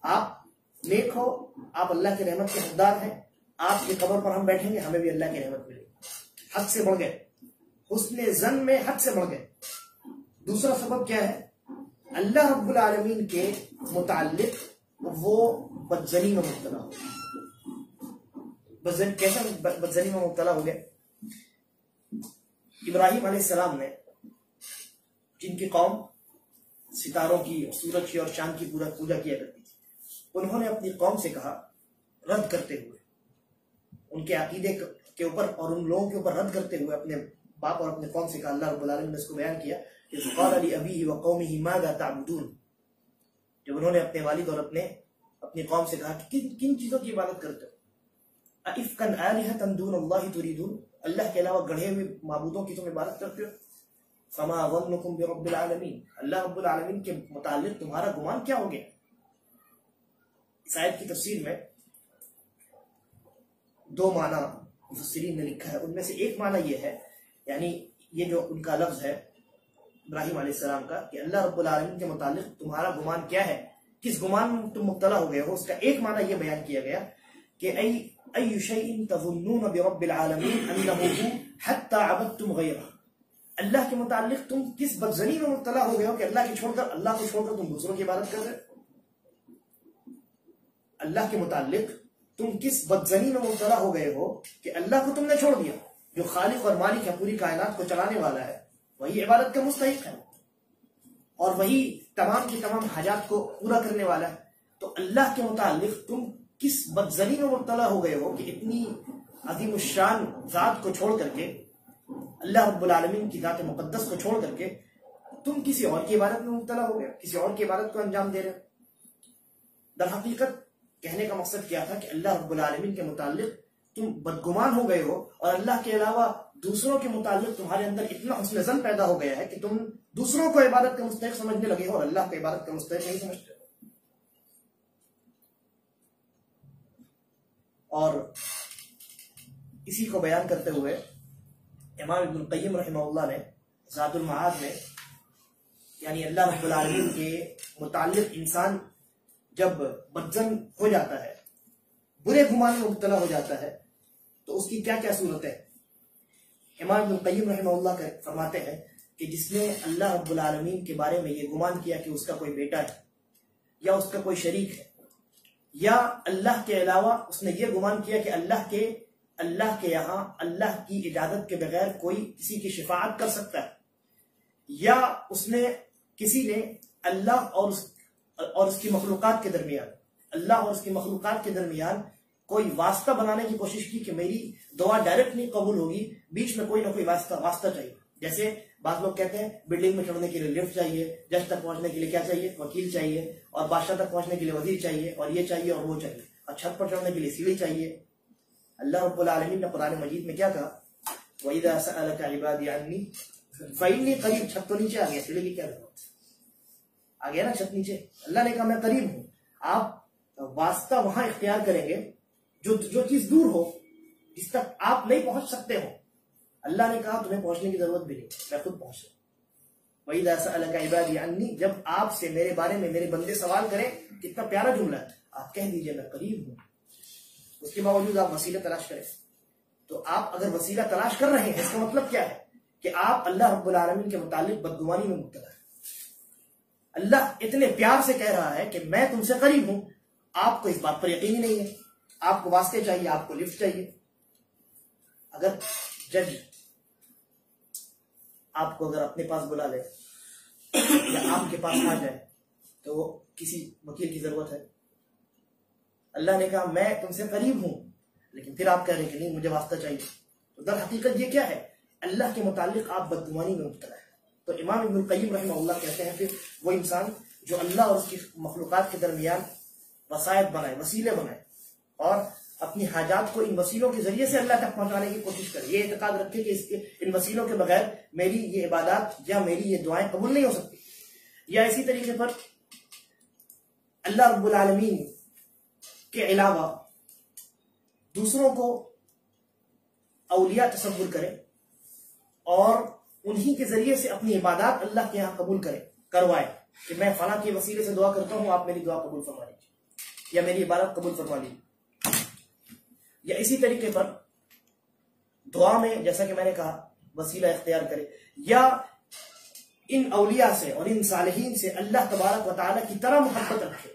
آپ نیک ہو، آپ اللہ کی رحمت کے حقدار ہیں، آپ کی قبر پر ہم بیٹھیں گے، ہمیں بھی اللہ کی رحمت ملے گی. حد سے بڑھ گئے، حسن ظن میں حد سے بڑھ گئے. دوسرا سبب کیا ہے؟ اللہ رب العالمین کے متعلق وہ بدظنی میں مبتلا ہو. کیسا بدظنی میں مبتلا ہو گئے؟ ابراہیم علیہ السلام نے، جن کی قوم ستاروں کی، سورج کی اور چاند کی پوجا کیا کرتی تھی، انہوں نے اپنی قوم سے کہا، رد کرتے ہوئے ان کے عقیدے کے اوپر اور ان لوگوں کے اوپر رد کرتے ہوئے اپنے باپ اور اپنے قوم سے کہا. اللہ رب العالمین نے اس کو بیان کیا کہ قال لأبیہ وقومہ ماذا تعبدون. جب انہوں نے اپنے والد اور اپنی قوم سے کہا کہ کن چیزوں کی عبادت کرتے ہو؟ ائفکا آلہۃ دون اللہ تریدون، اللہ کے علاوہ گڑھے ہوئے معبودوں کی تم عبادت کرتے ہو. فما ظنکم برب العالمین، اللہ رب العالمین کے متعلق تمہارا گمان کیا ہو گیا؟ اس آیت کی تفسیر میں 2 معنی مفسرین نے لکھا ہے. ان میں سے ایک معنی یہ ہے، یعنی یہ جو ان کا لفظ ہے ابراہیم علیہ السلام کا، کہ اللہ رب العالمین کے متعلق تمہارا گمان کیا ہے، کس گمان میں تم مبتلا ہو گئے ہو. اس کا ایک معنی یہ بیان کیا گیا کہ ای شیء تظنون برب العالمین انہ حتی عبدتم غیرہ. اللہ کے متعلق تم کس بدظنی میں مبتلا ہو گئے ہو کہ اللہ کو چھوڑ کر تم دوسروں کی عبادت کر رہے ہو. اللہ کے متعلق تم کس بدظنی میں مبتلا ہو گئے ہو کہ اللہ کو تم نے چھوڑ دیا. جو خالق اور مالک ہے، پوری کائنات کو چلانے والا ہے، وہی عبادت کا مستحق ہے اور وہی تمام کی تمام حاجات کو پورا کرنے والا ہے. تو اللہ کے متعلق تم کس بدظنی میں مبتلا ہو گئے ہو کہ اتنی عظیم الشان ذات کو چھوڑ کر کے، اللہ رب العالمین کی ذات مقدس کو چھوڑ کر کے تم کسی اور کی عبادت میں مبتلا ہو گئے، کسی اور کی عبادت کو انجام دے رہے ہو. در حقیقت کہنے کا مقصد کیا تھا کہ اللہ رب العالمین کے متعلق تم بدگمان ہو گئے ہو اور اللہ کے علاوہ دوسروں کے متعلق تمہارے اندر اتنا حسن ظن پیدا ہو گیا ہے کہ تم دوسروں کو عبادت کا مستحق سمجھنے لگے ہو اور اللہ کو عبادت کا مستحق نہیں سمجھتے. اور اسی کو بیان کرتے ہوئے امام ابن القیم رحمہ اللہ نے زاد المعاد میں، یعنی اللہ رب العالمین کے متعلق انسان جب بدظن ہو جاتا ہے، برے گمان میں مبتلا ہو جاتا ہے، تو اس کی کیا کیا صورت ہے. امام ابن القیم رحمہ اللہ فرماتے ہیں کہ جس نے اللہ رب العالمین کے بارے میں یہ گمان کیا کہ اس کا کوئی بیٹا ہے یا اس کا کوئی شریک ہے، یا اللہ کے علاوہ اس نے یہ گمان کیا کہ اللہ کے یہاں اللہ کی اجازت کے بغیر کوئی کسی کی شفاعت کر سکتا ہے، یا کسی نے اللہ اور اس کی مخلوقات کے درمیان، اللہ اور اس کی مخلوقات کے درمیان کوئی واسطہ بنانے کی کوشش کی کہ میری دعا ڈائریکٹ نہیں قبول ہوگی، بیچ میں کوئی نہ کوئی واسطہ چاہیے. جیسے بعض لوگ کہتے ہیں بلڈنگ میں چڑھنے کے لیے لفٹ چاہیے، جج تک پہنچنے کے لیے کیا چاہیے؟ وکیل چاہیے، اور بادشاہ تک پہنچنے کے لیے وزیر چاہیے، اور یہ چاہیے اور وہ چاہیے، اور چھت پر چڑھنے کے لیے سیڑھی چاہیے. اللہ رب العالمین نے قرآن مجید میں کیا کہا؟ وَإِذَا سَأَلَكَ عِبَادِي عَنِّي فَإِنِّي قَرِيبٌ. چھت تو نیچے آ گیا، سیڑھی کی کیا ضرورت؟ آ گیا نا چھت نیچے. اللہ نے کہا میں قریب ہوں. آپ واسطہ وہاں اختیار کریں گے جو چیز دور ہو، جس تک آپ نہیں پہنچ سکتے ہو. اللہ نے کہا تمہیں پہنچنے کی ضرورت بھی نہیں، میں خود پہنچ رہا ہوں. وَإِذَا سَأَلَكَ عِبَادِي عَنِّي، جب آپ سے میرے بارے میں میرے بندے سوال کریں، کتنا پیارا جملہ ہے، آپ کہہ دیجئے میں قریب ہوں. اس کے باوجود آپ وسیلہ تلاش کریں. تو آپ اگر وسیلہ تلاش کر رہے ہیں، اس کا مطلب کیا ہے؟ کہ آپ اللہ رب العالمین کے متعلق بدگمانی میں مبتلا ہے. اللہ اتنے پیار سے کہہ رہا ہے کہ میں تم سے قریب ہوں، آپ کو اس بات پر یقین ہی نہیں ہے. آپ کو واسطے چاہیے، آپ کو لفٹ چاہیے، اگر جج آپ کو اگر اپنے پاس بلا لے یا آپ کے پاس آ جائے تو وہ کسی وکیل کی ضرورت ہے؟ اللہ نے کہا میں تم سے قریب ہوں، لیکن پھر آپ کہہ رہے ہیں کہ نہیں مجھے واسطہ چاہیے. تو در حقیقت یہ کیا ہے؟ اللہ کے متعلق آپ بدگمانی میں مبتلا ہے. تو امام ابن القیم رحمہ اللہ کہتے ہیں پھر وہ انسان جو اللہ اور اس کی مخلوقات کے درمیان وسائط بنائے، وسیلے بنائے، اور اپنی حاجات کو ان وسیلوں کے ذریعے سے اللہ تک پہنچانے کی کوشش کرے، یہ اعتقاد رکھے کہ ان وسیلوں کے بغیر میری یہ عبادات یا میری یہ دعائیں قبول نہیں ہو سکتی. یا اسی طریقے پر اللہ رب العالمین کے علاوہ دوسروں کو اولیاء تصور کرے اور انہی کے ذریعے سے اپنی عبادات اللہ کے یہاں قبول کروائے کہ میں فلاں کے وسیلے سے دعا کرتا ہوں، آپ میری دعا قبول فرما لیجیے یا میری عبادت قبول فرما لیجیے. یا اسی طریقے پر دعا میں جیسا کہ میں نے کہا وسیلہ اختیار کرے، یا ان اولیاء سے اور ان صالحین سے اللہ تبارک و تعالیٰ کی طرح محبت رکھے.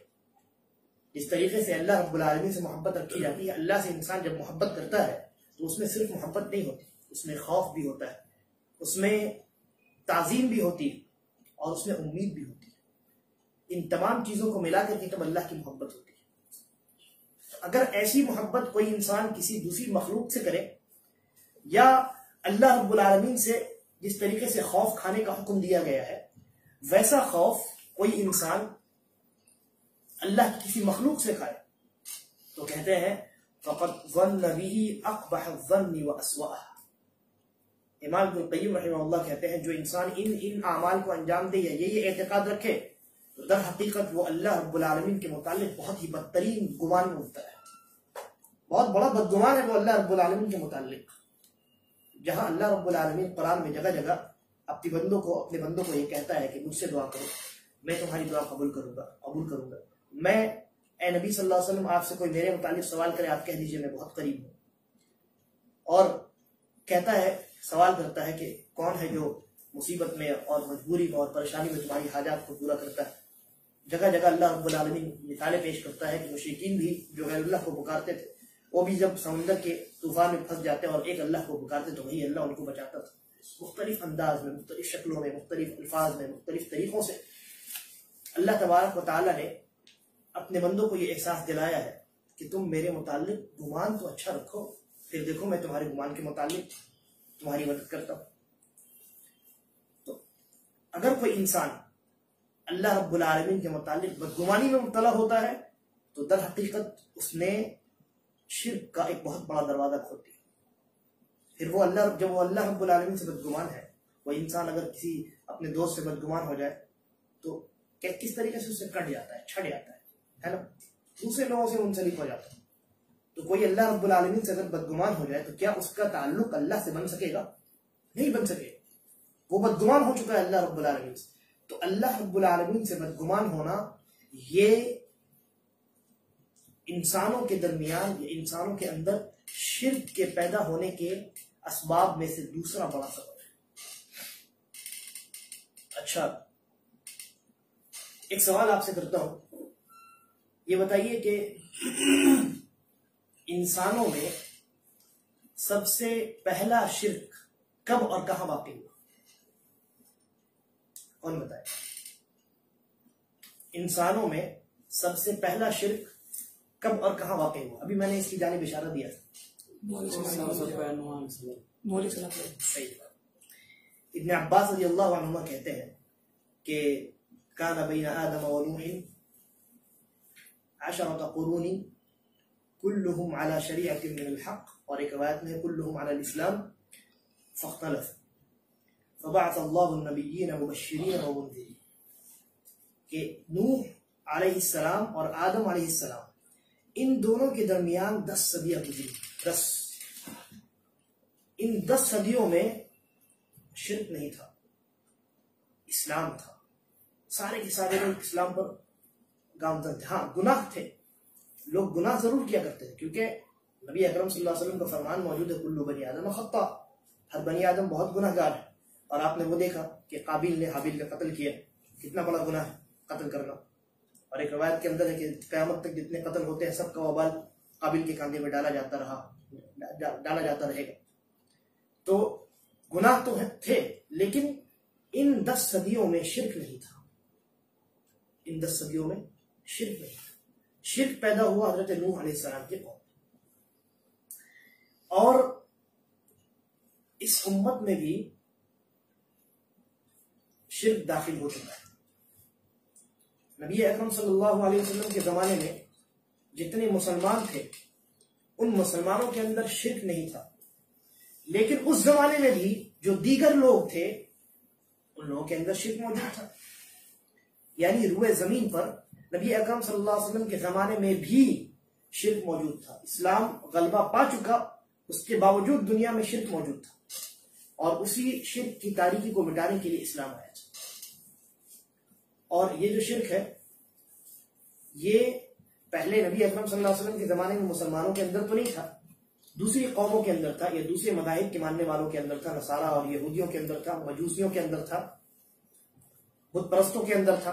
جس طریقے سے اللہ رب العالمین سے محبت رکھی جاتی ہے، اللہ سے انسان جب محبت کرتا ہے تو اس میں صرف محبت نہیں ہوتی، اس میں خوف بھی ہوتا ہے، اس میں تعظیم بھی ہوتی ہے، اور اس میں امید بھی ہوتی ہے. ان تمام چیزوں کو ملا کر کے تب اللہ کی محبت ہوتی ہے. اگر ایسی محبت کوئی انسان کسی دوسری مخلوق سے کرے، یا اللہ رب العالمین سے جس طریقے سے خوف کھانے کا حکم دیا گیا ہے ویسا خوف کوئی انسان اللہ کی کسی مخلوق سے کھائے، تو کہتے ہیں فَقَدْ ظَنَّ بِهِ أَقْبَحَ الظَّنِّ وَأَسْوَأَهُ. امام ابن القیم رحمہ اللہ کہتے ہیں جو انسان ان اعمال کو انجام دے یا یہ اعتقاد رکھے تو در حقیقت وہ اللہ رب العالمین کے متعلق بہت ہی بدترین گمان میں مبتلا ہے، بہت بڑا بدگمان ہے وہ اللہ رب العالمین کے متعلق. جہاں اللہ رب العالمین قرآن میں جگہ جگہ اپنے بندوں کو یہ کہتا ہے کہ مجھ سے دعا کرو، میں تمہاری دعا قبول کروں گا. میں اے نبی صلی اللہ علیہ وسلم آپ سے کوئی میرے متعلق سوال کرے آپ کہہ دیجئے میں بہت قریب ہوں. اور کہتا ہے، سوال کرتا ہے کہ کون ہے جو مصیبت میں اور مجبوری میں اور پریشانی میں تمہاری حاجات کو پورا کرتا ہے. جگہ جگہ اللہ رب العالمین مثالیں پیش کرتا ہے کہ مشرکین بھی جو غیر اللہ کو پکارتے تھے وہ بھی جب سمندر کے طوفان میں پھنس جاتے اور ایک اللہ کو پکارتے تو وہی اللہ ان کو بچاتا تھا. مختلف انداز میں، مختلف شکلوں میں، مختلف الفاظ میں، مختلف طریقوں سے اللہ تبارک و تعالیٰ نے اپنے بندوں کو یہ احساس دلایا ہے کہ تم میرے متعلق گمان تو اچھا رکھو، پھر دیکھو میں تمہارے گمان کے متعلق تمہاری مدد کرتا ہوں. تو اگر کوئی انسان اللہ رب العالمین کے متعلق بدگمانی میں مبتلا ہوتا ہے تو در حقیقت اس نے شرک کا ایک بہت بڑا دروازہ کھول دیا. پھر جب وہ اللہ رب العالمین سے بدگمان ہے، وہ انسان اگر کسی اپنے دوست سے بدگمان ہو جائے تو کس طریقے سے اسے کٹ جاتا ہے، چھٹ جاتا ہے نا، دوسرے لوگوں سے منسلک ہو جاتا ہے. تو کوئی اللہ رب العالمین سے اگر بدگمان ہو جائے تو کیا اس کا تعلق اللہ سے بن سکے گا؟ نہیں بن سکے. وہ بدگمان ہو چکا ہے اللہ رب العالمین سے. تو اللہ رب العالمین سے بدگمان ہونا یہ انسانوں کے درمیان یا انسانوں کے اندر شرک کے پیدا ہونے کے اسباب میں سے دوسرا بڑا سبب ہے. اچھا، ایک سوال آپ سے کرتا ہوں، یہ بتائیے کہ انسانوں میں سب سے پہلا شرک کب اور کہاں واقع ہوا؟ کون بتائے؟ انسانوں میں سب سے پہلا شرک کب اور کہاں واقع ہوا؟ ابھی میں نے اس کی جانب اشارہ دیا تھا. صحیح. ابن عباس رضی اللہ عنہما کہتے ہیں کہ کان بین آدم و نوح 10 قرون كلهم على شریعت من الحق، اور ایک روایت میں كلهم على الاسلام فاختلف فبعث الله النبیین مبشرین ومنذرین. کہ نوح علیہ السلام اور آدم علیہ السلام ان دونوں کے درمیان 10 صدیاں گزری. 10 ان 10 صدیوں میں شرک نہیں تھا، اسلام تھا. سارے کے سارے لوگ اسلام پر گامزن تھے. ہاں گناہ تھے، لوگ گناہ ضرور کیا کرتے ہیں، کیونکہ نبی اکرم صلی اللہ علیہ وسلم کا فرمان موجود ہے کل بنی آدم خطا، ہر بنی آدم بہت گناہ گار ہے. اور آپ نے وہ دیکھا کہ قابیل نے حابیل کا قتل کیا، کتنا بڑا گناہ ہے قتل کرنا. اور ایک روایت کے اندر ہے کہ قیامت تک جتنے قتل ہوتے ہیں سب کا وبال قابیل کے کاندھے میں ڈالا جاتا رہے گا. تو گناہ تو تھے، لیکن ان 10 صدیوں میں شرک نہیں تھا، ان 10 صدیوں میں شرک نہیں تھا۔ شرک پیدا ہوا حضرت نوح علیہ السلام کے قوم، اور اس امت میں بھی شرک داخل ہو چکا ہے۔ نبی اکرم صلی اللہ علیہ وسلم کے زمانے میں جتنے مسلمان تھے ان مسلمانوں کے اندر شرک نہیں تھا، لیکن اس زمانے میں بھی جو دیگر لوگ تھے ان لوگوں کے اندر شرک موجود تھا۔ یعنی روئے زمین پر نبی اکرم صلی اللہ علیہ وسلم کے زمانے میں بھی شرک موجود تھا۔ اسلام غلبہ پا چکا، اس کے باوجود دنیا میں شرک موجود تھا، اور اسی شرک کی تاریکی کو مٹانے کے لیے اسلام آیا تھا۔ اور یہ جو شرک ہے یہ پہلے نبی اکرم صلی اللہ علیہ وسلم کے زمانے میں مسلمانوں کے اندر تو نہیں تھا، دوسری قوموں کے اندر تھا، یا دوسرے مذاہب کے ماننے والوں کے اندر تھا، نصارہ اور یہودیوں کے اندر تھا، مجوسیوں کے اندر تھا، بت پرستوں کے اندر تھا۔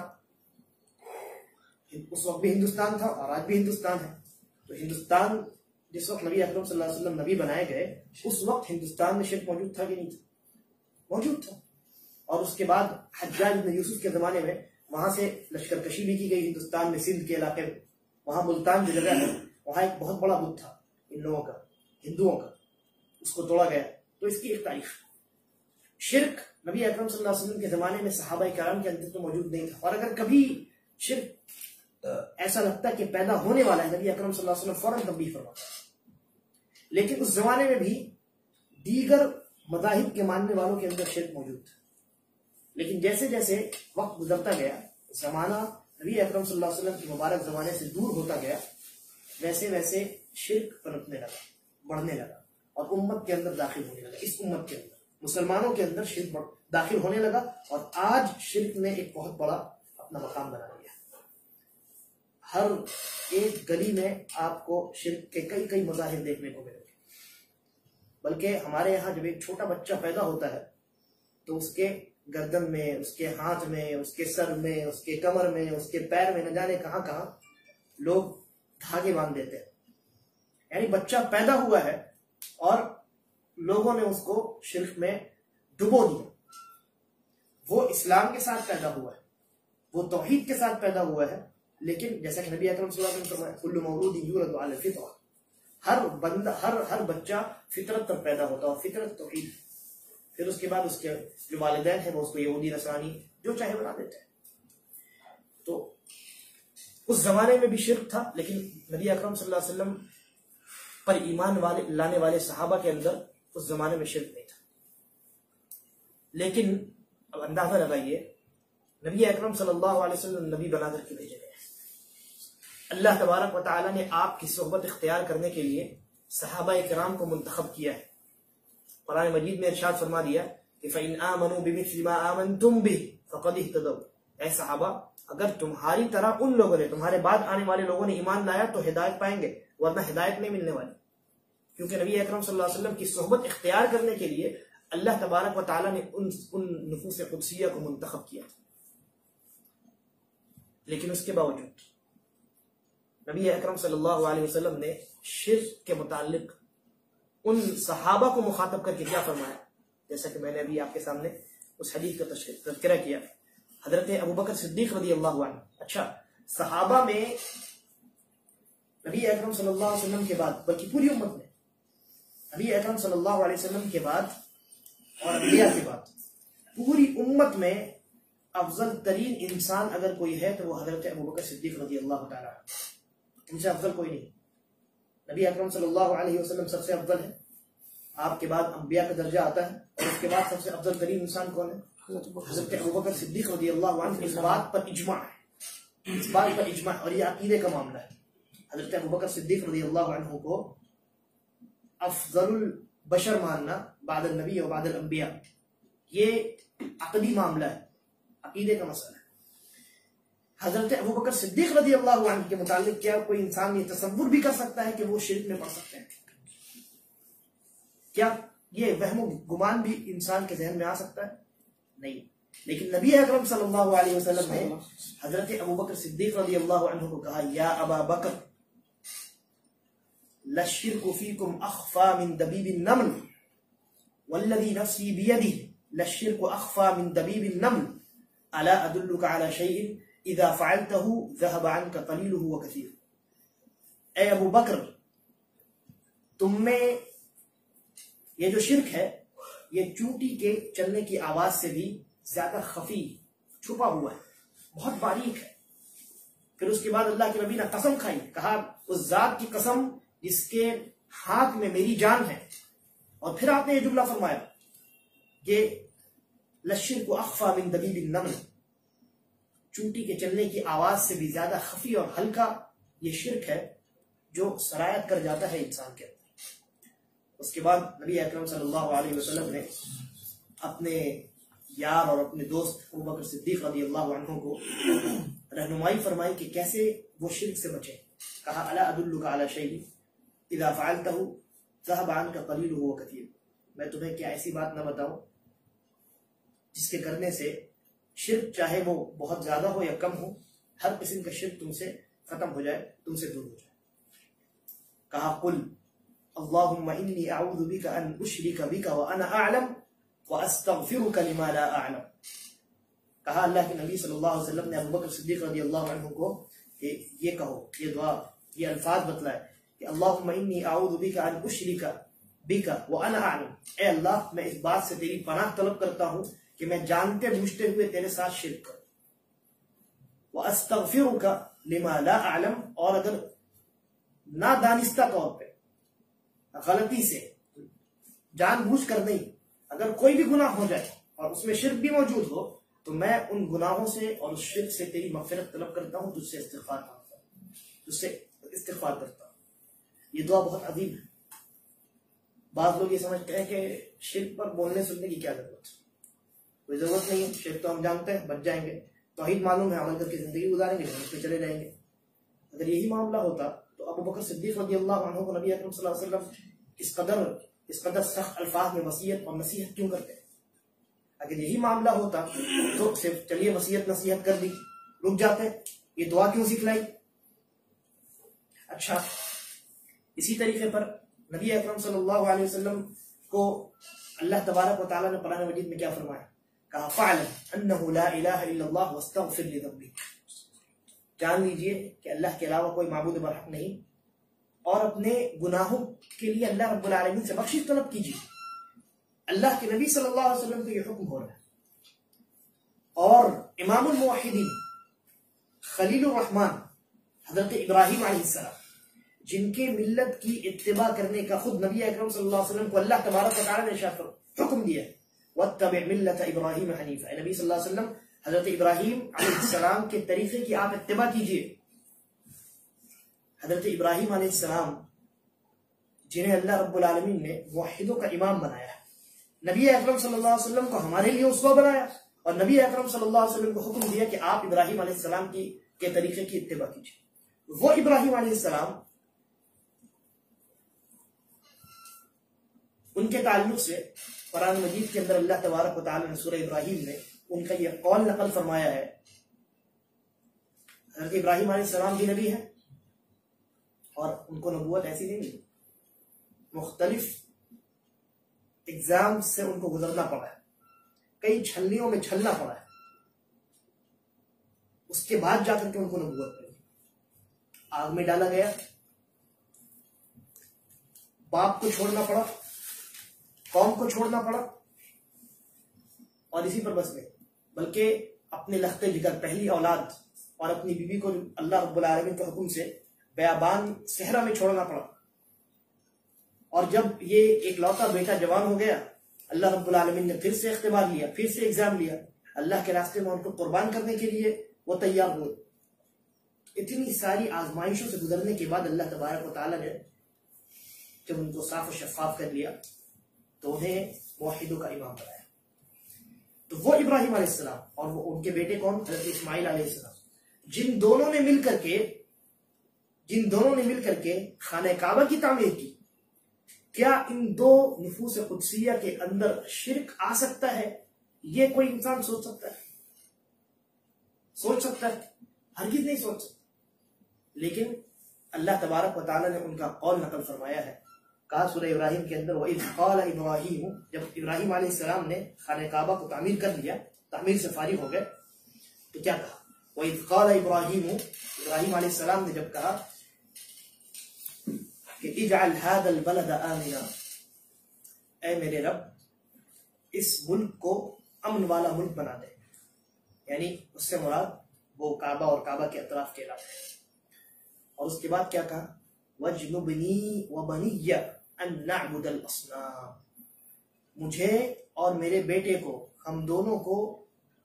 اس وقت بھی ہندوستان تھا اور آج بھی ہندوستان ہے۔ تو ہندوستان جس وقت نبی اکرم صلی اللہ علیہ وسلم نبی بنائے گئے اس وقت ہندوستان میں شرک موجود تھا کہ نہیں تھا؟ موجود تھا۔ اور اس کے بعد حجاج بن یوسف کے زمانے میں وہاں سے لشکر کشی بھی کی گئی ہندوستان میں، سندھ کے علاقے میں، وہاں ملتان جو جگہ ہے وہاں ایک بہت بڑا بت تھا ان لوگوں کا، ہندوؤں کا، اس کو توڑا گیا۔ تو اس کی ایک تاریخ۔ شرک نبی اکرم صلی اللہ علیہ وسلم کے زمانے میں صحابہ کرام کے اندر تو موجود نہیں تھا، اور اگر کبھی شرک ایسا لگتا ہے کہ پیدا ہونے والا ہے نبی اکرم صلی اللہ علیہ وسلم فوراً تنبیہ فرماتا ہے۔ لیکن اس زمانے میں بھی دیگر مذاہب کے ماننے والوں کے اندر شرک موجود تھا، لیکن جیسے جیسے وقت گزرتا گیا، زمانہ نبی اکرم صلی اللہ علیہ وسلم کے مبارک زمانے سے دور ہوتا گیا، ویسے ویسے شرک پنپنے لگا، بڑھنے لگا، اور امت کے اندر داخل ہونے لگا۔ اس امت کے اندر مسلمانوں کے اندر شرک داخل ہونے لگا، اور آج شرک نے ایک بہت بڑا اپنا مقام بنا لیا۔ ہر ایک گلی میں آپ کو شرک کے کئی کئی مظاہر دیکھنے کو ملیں گے۔ بلکہ ہمارے یہاں جب ایک چھوٹا بچہ پیدا ہوتا ہے تو اس کے گردن میں، اس کے ہاتھ میں، اس کے سر میں، اس کے کمر میں، اس کے پیر میں، نہ جانے کہاں کہاں لوگ دھاگے باندھ دیتے ہیں۔ یعنی بچہ پیدا ہوا ہے اور لوگوں نے اس کو شرک میں ڈبو دیا۔ وہ اسلام کے ساتھ پیدا ہوا ہے، وہ توحید کے ساتھ پیدا ہوا ہے، لیکن جیسا کہ نبی اکرم صلی اللہ علیہ وسلم فرمایا کل مولود یولد علی الفطرہ، ہر بچہ فطرت پر پیدا ہوتا ہے، اور فطرت توحید۔ پھر اس کے بعد اس کے جو والدین ہیں وہ اس کو یہودی نصرانی جو چاہے بنا دیتے ہیں۔ تو اس زمانے میں بھی شرک تھا، لیکن نبی اکرم صلی اللہ علیہ وسلم پر ایمان لانے والے صحابہ کے اندر اس زمانے میں شرک نہیں تھا۔ لیکن اب اندازہ لگائیے، نبی اکرم صلی اللہ علیہ وسلم نبی بنا کر کے بھیجے گئے، اللہ تبارک و تعالی نے آپ کی صحبت اختیار کرنے کے لیے صحابہ کرام کو منتخب کیا ہے۔ قرآن مجید میں ارشاد فرما دیا کہ فَإِنْ آمَنُوا بِمِثْلِ مَا آمَنْتُمْ بِهِ فَقَدِ اهْتَدَوْا، اے صحابہ اگر تمہاری طرح ان لوگوں نے، تمہارے بعد آنے والے لوگوں نے ایمان لایا تو ہدایت پائیں گے، ورنہ ہدایت نہیں ملنے والی۔ کیونکہ نبی اکرم صلی اللہ علیہ وسلم کی صحبت اختیار کرنے کے لیے اللہ تبارک و تعالی نے ان نفوس قدسیہ کو منتخب کیا تھا۔ لیکن اس کے باوجود نبی اکرم صلی اللہ علیہ وسلم نے شرک کے متعلق ان صحابہ کو مخاطب کر کے کیا فرمایا؟ جیسا کہ میں نے ابھی آپ کے سامنے اس حدیث کا تذکرہ کیا، حضرت ابوبکر صدیق رضی اللہ عنہ۔ اچھا، صحابہ میں نبی اکرم صلی اللہ علیہ وسلم کے بعد، بلکہ پوری امت میں نبی اکرم صلی اللہ علیہ وسلم کے بعد اور انبیاء کے بعد پوری امت میں افضل ترین انسان اگر کوئی ہے تو وہ حضرت ابوبکر صدیق رضی اللہ تعالیٰ عنہ، ان سے افضل کوئی نہیں۔ نبی اکرم صلی اللہ علیہ وسلم سب سے افضل ہے، آپ کے بعد انبیاء کا درجہ آتا ہے، اور اس کے بعد سب سے افضل ترین انسان کون ہے؟ حضرت ابوبکر صدیق رضی اللہ عنہ۔ اس بات پر اجماع ہے، اس بات پر اجماع، اور یہ عقیدے کا معاملہ ہے۔ حضرت ابوبکر صدیق رضی اللہ عنہ کو افضل البشر ماننا بعد النبی و بعد الانبیاء، یہ عقدی معاملہ ہے، عقیدے کا مسئلہ ہے۔ حضرت ابوبکر صدیق رضی اللہ عنہ کے متعلق کیا کوئی انسان یہ تصور بھی کر سکتا ہے کہ وہ شرک میں پڑ سکتے ہیں؟ کیا یہ وہم و گمان بھی انسان کے ذہن میں آ سکتا ہے؟ نہیں۔ لیکن نبی اکرم صلی اللہ علیہ وسلم نے حضرت ابوبکر صدیق رضی اللہ عنہ کو کہا یا ابا بکر للشرک فیکم اخفی من دبیب النمل، والذی نفسی بیدہ للشرک اخفى من دبیب النمل الا ادلک علی شیء اذا فعلتہ ذهب عنک قلیلہ وکثیر. اے ابو بکر، تم میں یہ جو شرک ہے یہ چونٹی کے چلنے کی آواز سے بھی زیادہ خفی چھپا ہوا ہے، بہت باریک ہے. پھر اس کے بعد اللہ کے نبی نے قسم کھائی، کہا اس ذات کی قسم جس کے ہاتھ میں میری جان ہے. اور پھر آپ نے یہ جملہ فرمایا کہ للشرک اخفى من دبیب النمل، چونٹی کے چلنے کی آواز سے بھی زیادہ خفی اور ہلکا یہ شرک ہے جو سرایت کر جاتا ہے انسان کے اندر. اس کے بعد نبی اکرم صلی اللہ علیہ وسلم نے اپنے یار اور اپنے دوست ابوبکر صدیق رضی اللہ عنہ کو رہنمائی فرمائی کہ کیسے وہ شرک سے بچے. کہا الا ادلک علی شیء اذا فعلتہ ذهب عنک قلیلہ وکثیر، میں تمہیں کیا ایسی بات نہ بتاؤں جس کے کرنے سے شرک چاہے وہ بہت زیادہ ہو یا کم ہو، ہر قسم کا شرک تم سے ختم ہو جائے، تم سے دور ہو جائے. کہا قل اللہم انی اعوذ بک ان اشرک بک وانا اعلم واستغفرک لما لا اعلم. کہا اللہ کے نبی صلی اللہ علیہ وسلم نے ابوبکر صدیق رضی اللہ عنہ کو کہ یہ کہو، یہ دعا، یہ الفاظ بتلائے کہ اللہم انی اعوذ بک ان اشرک بک وانا اعلم، اے اللہ میں اس بات سے تیری پناہ طلب کرتا ہوں کہ میں جانتے بوجھتے ہوئے تیرے ساتھ شرک کروں. واستغفرک لما لا اعلم، اور اگر نادانستہ طور پہ، غلطی سے، جان بوجھ کر نہیں، اگر کوئی بھی گناہ ہو جائے اور اس میں شرک بھی موجود ہو تو میں ان گناہوں سے اور اس شرک سے تیری مغفرت طلب کرتا ہوں، تجھ سے استغفار مانگتا ہوں، تجھ سے استغفار کرتا ہوں. یہ دعا بہت عظیم ہے. بعض لوگ یہ سمجھتے ہیں کہ شرک پر بولنے سننے کی کیا ضرورت ہے، کوئی ضرورت نہیں ہے، شرک تو ہم جانتے ہیں، بچ جائیں گے، توحید معلوم ہے، عمل کر کے زندگی گزاریں گے، اس پہ چلے جائیں گے. اگر یہی معاملہ ہوتا تو ابو بکر صدیق رضی اللہ عنہ کو نبی اکرم صلی اللہ علیہ وسلم اس قدر سخت الفاظ میں وصیت اور نصیحت کیوں کرتے؟ اگر یہی معاملہ ہوتا تو صرف چلیے وصیت نصیحت کر دی، رک جاتے، یہ دعا کیوں سکھلائی؟ اچھا، اسی طریقے پر نبی اکرم صلی اللہ علیہ وسلم کو اللہ تبارک و تعالیٰ نے قرآن مجید میں کیا فرمایا؟ کہا فَعْلَمْ أَنَّهُ لَا إِلَهَ إِلَّا اللَّهُ وَاسْتَغْفِرْ لِذَنبِكَ، جان لیجئے کہ اللہ کے علاوہ کوئی معبود برحق نہیں، اور اپنے گناہوں کے لیے اللہ رب العالمین سے بخشش طلب کیجیے. اللہ کے نبی صلی اللہ علیہ وسلم کو یہ حکم ہو رہا ہے. اور امام الموحدین خلیل الرحمن حضرت ابراہیم علیہ السلام، جن کے ملت کی اتباع کرنے کا خود نبی اکرم صلی اللہ علیہ وسلم کو اللہ تبارک و تعالیٰ نے حکم دیا ہے، وَاتَّبِعْ مِلَّةَ إِبْرَاهِيمَ حَنِيفًا، اے نبی صلی اللہ علیہ وسلم حضرت ابراہیم علیہ السلام کے طریقے کی آپ اتباع کیجئے. حضرت ابراہیم علیہ السلام جنہیں اللہ رب العالمین نے موحدوں کا امام بنایا ہے، نبی اکرم صلی اللہ علیہ وسلم کو ہمارے لیے اسوہ بنایا، اور نبی اکرم صلی اللہ علیہ وسلم کو حکم دیا کہ آپ ابراہیم علیہ السلام کے طریقے کی اتباع کیجئے. وہ ابراہیم علیہ السلام، ان کے تعلق سے قرآن مجید کے اندر اللہ تبارک و تعالی نے سورہ ابراہیم میں ان کا یہ قول نقل فرمایا ہے. حضرت ابراہیم علیہ السلام بھی نبی ہے، اور ان کو نبوت ایسی نہیں ملی، مختلف ایگزام سے ان کو گزرنا پڑا ہے، کئی چھلنیوں میں چھلنا پڑا ہے، اس کے بعد جا کر کے ان کو نبوت ملی. آگ میں ڈالا گیا، باپ کو چھوڑنا پڑا، قوم کو چھوڑنا پڑا، اور اسی پر بس گئے، بلکہ اپنے لختے جگر پہلی اولاد اور اپنی بیوی کو اللہ رب العالمین کے حکم سے بیابان صحرا میں چھوڑنا پڑا. اور جب یہ ایک لوتا بیٹا جوان ہو گیا، اللہ رب العالمین نے پھر سے اختبار لیا، پھر سے ایگزام لیا، اللہ کے راستے میں ان کو قربان کرنے کے لیے وہ تیار ہوئے. اتنی ساری آزمائشوں سے گزرنے کے بعد اللہ تبارک و تعالیٰ نے جب ان کو صاف و شفاف کر لیا تو انہیں موحدوں کا امام بنایا. تو وہ ابراہیم علیہ السلام اور وہ ان کے بیٹے کون؟ حضرت اسماعیل علیہ السلام، جن دونوں نے مل کر کے خانہ کعبہ کی تعمیر کی. کیا ان دو نفوس قدسیہ کے اندر شرک آ سکتا ہے؟ یہ کوئی انسان سوچ سکتا ہے؟ ہرگز نہیں سوچ سکتا. لیکن اللہ تبارک و تعالیٰ نے ان کا قول نقل فرمایا ہے کہا سورہ ابراہیم کے اندر وَإِذْ قَالَ إِبْرَاهِيمُ، جب ابراہیم علیہ السلام نے خانہ کعبہ کو تعمیر کر لیا، تعمیر سے فارغ ہو گئے، تو کیا کہا؟ وَإِذْ قَالَ إِبْرَاهِيمُ، ابراہیم علیہ السلام نے جب کہا کہ اجعل هذا البلد آمنا، اے میرے رب اس ملک کو امن والا ملک بنا دے، یعنی اس سے مراد وہ کعبہ اور کعبہ کے اطراف کے علاقے، اور اس کے بعد کیا کہا؟ وَاجْنُبْنِي وَبَنِيَّ أَن نَعْبُدَ الْأَصْنَامَ، مجھے اور میرے بیٹے کو، ہم دونوں کو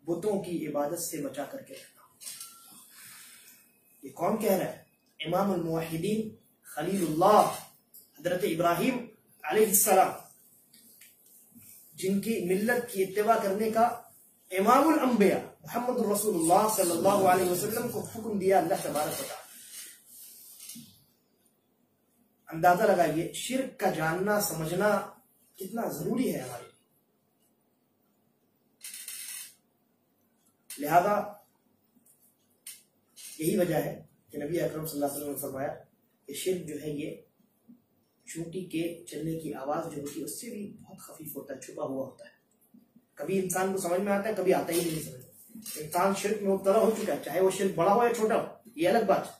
بتوں کی عبادت سے بچا کر کے رکھنا۔ یہ کون کہہ رہا ہے؟ امام الموحدین خلیل اللہ حضرت ابراہیم علیہ السلام، جن کی ملت کی اتباع کرنے کا امام الانبیاء محمد رسول اللہ صلی اللہ علیہ وسلم کو حکم دیا اللہ تبارک و تعالی۔ اندازہ لگائیے شرک کا جاننا سمجھنا کتنا ضروری ہے ہمارے لیے۔ لہذا یہی وجہ ہے کہ نبی اکرم صلی اللہ علیہ وسلم نے فرمایا کہ شرک جو ہے یہ چونٹی کے چلنے کی آواز جو ہوتی ہے اس سے بھی بہت خفیف ہوتا ہے، چھپا ہوا ہوتا ہے، کبھی انسان کو سمجھ میں آتا ہے، کبھی آتا ہی نہیں سمجھ میں۔ انسان شرک میں مبتلا ہو چکا ہے، چاہے وہ شرک بڑا ہو یا چھوٹا ہو، یہ الگ بات ہے،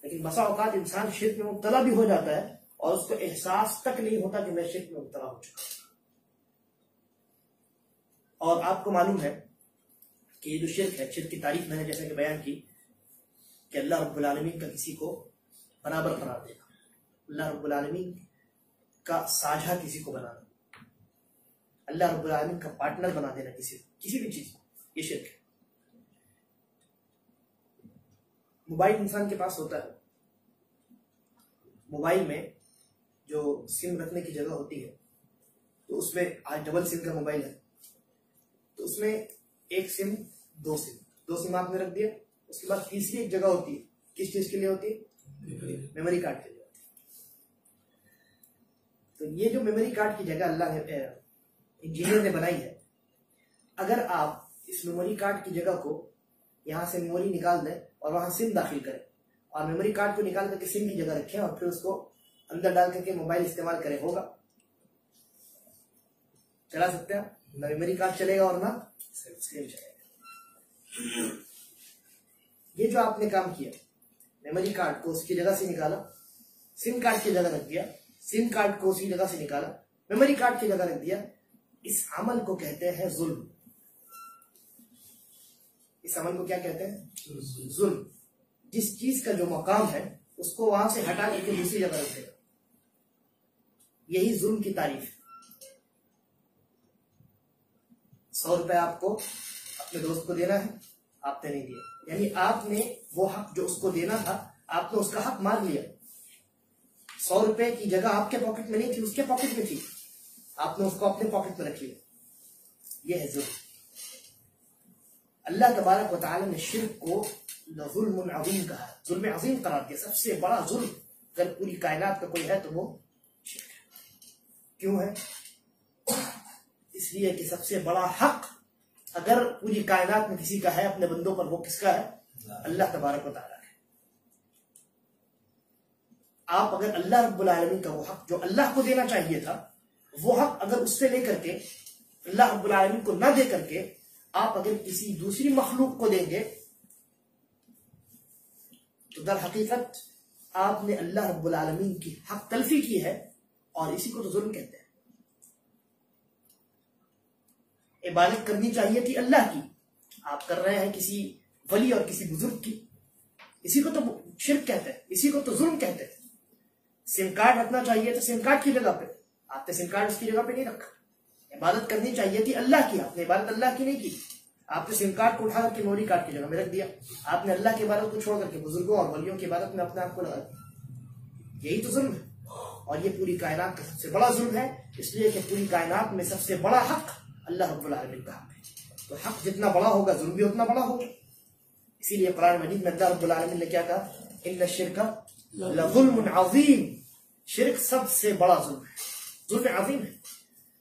لیکن بسا اوقات انسان شرک میں مبتلا بھی ہو جاتا ہے اور اس کو احساس تک نہیں ہوتا کہ میں شرک میں مبتلا ہو چکا ہوں۔ اور آپ کو معلوم ہے کہ یہ جو شرک ہے، شرک کی تعریف میں نے جیسے کہ بیان کی کہ اللہ رب العالمین کا کسی کو برابر قرار دینا، اللہ رب العالمین کا ساجھا کسی کو بنانا، اللہ رب العالمین کا پارٹنر بنا دینا کسی بھی چیز کو، یہ شرک ہے۔ موبائل انسان کے پاس ہوتا ہے، موبائل میں جو سم رکھنے کی جگہ ہوتی ہے تو اس میں آج ڈبل سم کا موبائل ہے، تو اس میں ایک سم دو سم آپ نے رکھ دیا، اس کے بعد تیسری ایک جگہ ہوتی ہے، کس چیز کے لیے ہوتی ہے؟ میموری کارڈ کے لیے ہوتی ہے۔ تو یہ جو میموری کارڈ کی جگہ اللہ نے انجینئر نے بنائی ہے، اگر آپ اس میموری کارڈ کی جگہ کو یہاں سے میموری نکال دیں اور وہاں سم داخل کریں اور میموری کارڈ کو نکال کر کے سم کی جگہ رکھیں اور پھر اس کو اندر ڈال کر کے موبائل استعمال کریں، ہوگا؟ چلا سکتے ہیں؟ نہ میموری کارڈ چلے گا اور نہ سم چلے گا۔ یہ جو آپ نے کام کیا، میموری کارڈ کو اس کی جگہ سے نکالا، سم کارڈ کی جگہ رکھ دیا، سم کارڈ کو اسی جگہ سے نکالا، میموری کارڈ کی جگہ رکھ دیا، اس عمل کو کہتے ہیں ظلم۔ اس عمل کو کیا کہتے ہیں؟ ظلم۔ جس چیز کا جو مقام ہے اس کو وہاں سے ہٹا کے دوسری جگہ رکھ دے گا، یہی ظلم کی تعریف ہے۔ 100 روپے آپ کو اپنے دوست کو دینا ہے، آپ نے نہیں دیا، یعنی آپ نے وہ حق جو اس کو دینا تھا آپ نے اس کا حق مار لیا۔ 100 روپے کی جگہ آپ کے پاکٹ میں نہیں تھی، اس کے پاکٹ میں تھی، آپ نے اس کو اپنے پاکٹ میں رکھ لیا، یہ ہے ظلم۔ اللہ تبارک و تعالی نے شرک کو ظلم عظیم کہا، ظلم عظیم قرار دیا، سب سے بڑا ظلم اگر پوری کائنات کا کوئی ہے تو وہ شرک ہے۔ کیوں ہے؟ اس لیے کہ سب سے بڑا حق اگر پوری کائنات میں کسی کا ہے اپنے بندوں پر، وہ کس کا ہے؟ اللہ تبارک و تعالی ہے۔ آپ اگر اللہ رب العالمین کا وہ حق جو اللہ کو دینا چاہیے تھا، وہ حق اگر اس سے لے کر کے اللہ رب العالمین کو نہ دے کر کے آپ اگر کسی دوسری مخلوق کو دیں گے تو در حقیقت آپ نے اللہ رب العالمین کی حق تلفی کی ہے، اور اسی کو تو ظلم کہتے ہیں۔ عبادت کرنی چاہیے تھی اللہ کی، آپ کر رہے ہیں کسی ولی اور کسی بزرگ کی، اسی کو تو شرک کہتے ہیں، اسی کو تو ظلم کہتے ہیں۔ سم کارڈ رکھنا چاہیے تھا سم کارڈ کی جگہ پہ، آپ نے سم کارڈ اس کی جگہ پہ نہیں رکھا۔ عبادت کرنی چاہیے تھی اللہ کی، آپ نے عبادت اللہ کی نہیں کی، آپ نے سم کارڈ کو اٹھا کر کے میموری کارڈ کی جگہ میں رکھ دیا، آپ نے اللہ کی عبادت کو چھوڑ کر کے بزرگوں اور ولیوں کی عبادت میں اپنے آپ کو لگا دیا، یہی تو ظلم ہے۔ اور یہ پوری کائنات کا سب سے بڑا ظلم ہے، اس لیے کہ پوری کائنات میں سب سے بڑا حق اللہ رب العالمین کا حق ہے، تو حق جتنا بڑا ہوگا ظلم بھی اتنا بڑا ہوگا۔ اسی لیے قرآن مجید میں اللہ رب العالمین نے کیا کہا؟ ان الشرک لظلم عظیم، شرک سب سے بڑا ظلم ہے، ظلم عظیم ہے۔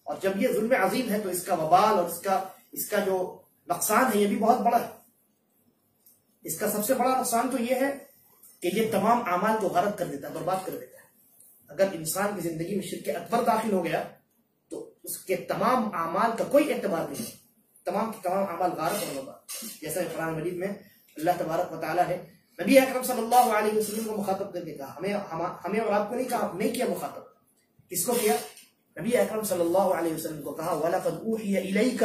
اور جب یہ ظلم عظیم ہے تو اس کا وبال اور اس کا جو نقصان ہے یہ بھی بہت بڑا ہے۔ اس کا سب سے بڑا نقصان تو یہ ہے کہ یہ تمام اعمال کو غارت کر دیتا ہے، برباد کر دیتا ہے۔ اگر انسان کی زندگی میں شرک اکبر داخل ہو گیا تو اس کے تمام اعمال کا کوئی اعتبار نہیں، تمام کے تمام اعمال غارت اور وبا. جیسا کہ قرآن مجید میں اللہ تبارک و تعالیٰ نے نبی اکرم صلی اللہ علیہ وسلم کو مخاطب کر کے کہا، ہمیں اور آپ کو نہیں کہا، نہیں کیا مخاطب. کس کو کیا؟ نبی اکرم صلی اللہ علیہ وسلم کو کہا وَلَقَدْ أُوحِيَ إِلَيْكَ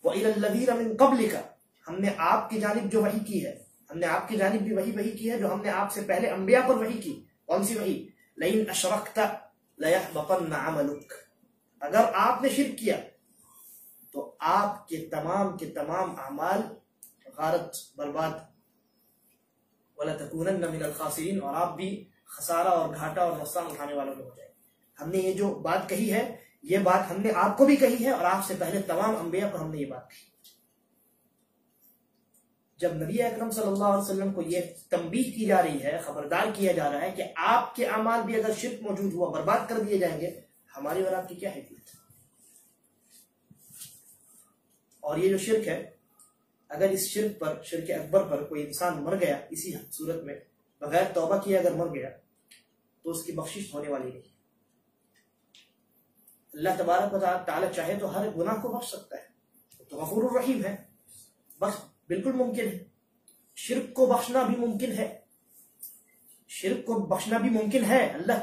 وَإِلَى الَّذِينَ مِن قَبْلِكَ، ہم نے آپ کی جانب جو وحی کی ہے، ہم نے آپ کی جانب بھی وحی کی ہے جو ہم نے آپ سے پہلے انبیاء پر وحی کی. کون سی وحی؟ لَئِنْ أَشْرَكْتَ لَيَحْبَطَنَّ عَمَلُكَ، اگر آپ نے شرک کیا تو آپ کے تمام اعمال غارت، برباد. وَلَتَكُونَنَّ مِنَ الْخَاسِرِينَ، اور آپ بھی خسارہ اور گھاٹا اور نقصان اٹھانے والوں میں ہو جائے. ہم نے یہ جو بات کہی ہے، یہ بات ہم نے آپ کو بھی کہی ہے اور آپ سے پہلے تمام انبیاء کو ہم نے یہ بات کہی. جب نبی اکرم صلی اللہ علیہ وسلم کو یہ تنبیہ کی جا رہی ہے، خبردار کیا جا رہا ہے کہ آپ کے اعمال بھی اگر شرک موجود ہوا برباد کر دیے جائیں گے، ہماری اور آپ کی کیا حیثیت؟ اور یہ جو شرک ہے، اگر اس شرک پر، شرک اکبر پر کوئی انسان مر گیا اسی صورت میں بغیر توبہ کیے اگر مر گیا تو اس کی بخشش ہونے والی نہیں. اللہ تبارک و تعالی چاہے تو ہر گناہ کو بخش سکتا ہے، تو غفور الرحیم ہے، بس بالکل ممکن ہے. شرک کو بخشنا بھی ممکن ہے، شرک کو بخشنا بھی ممکن ہے. اللہ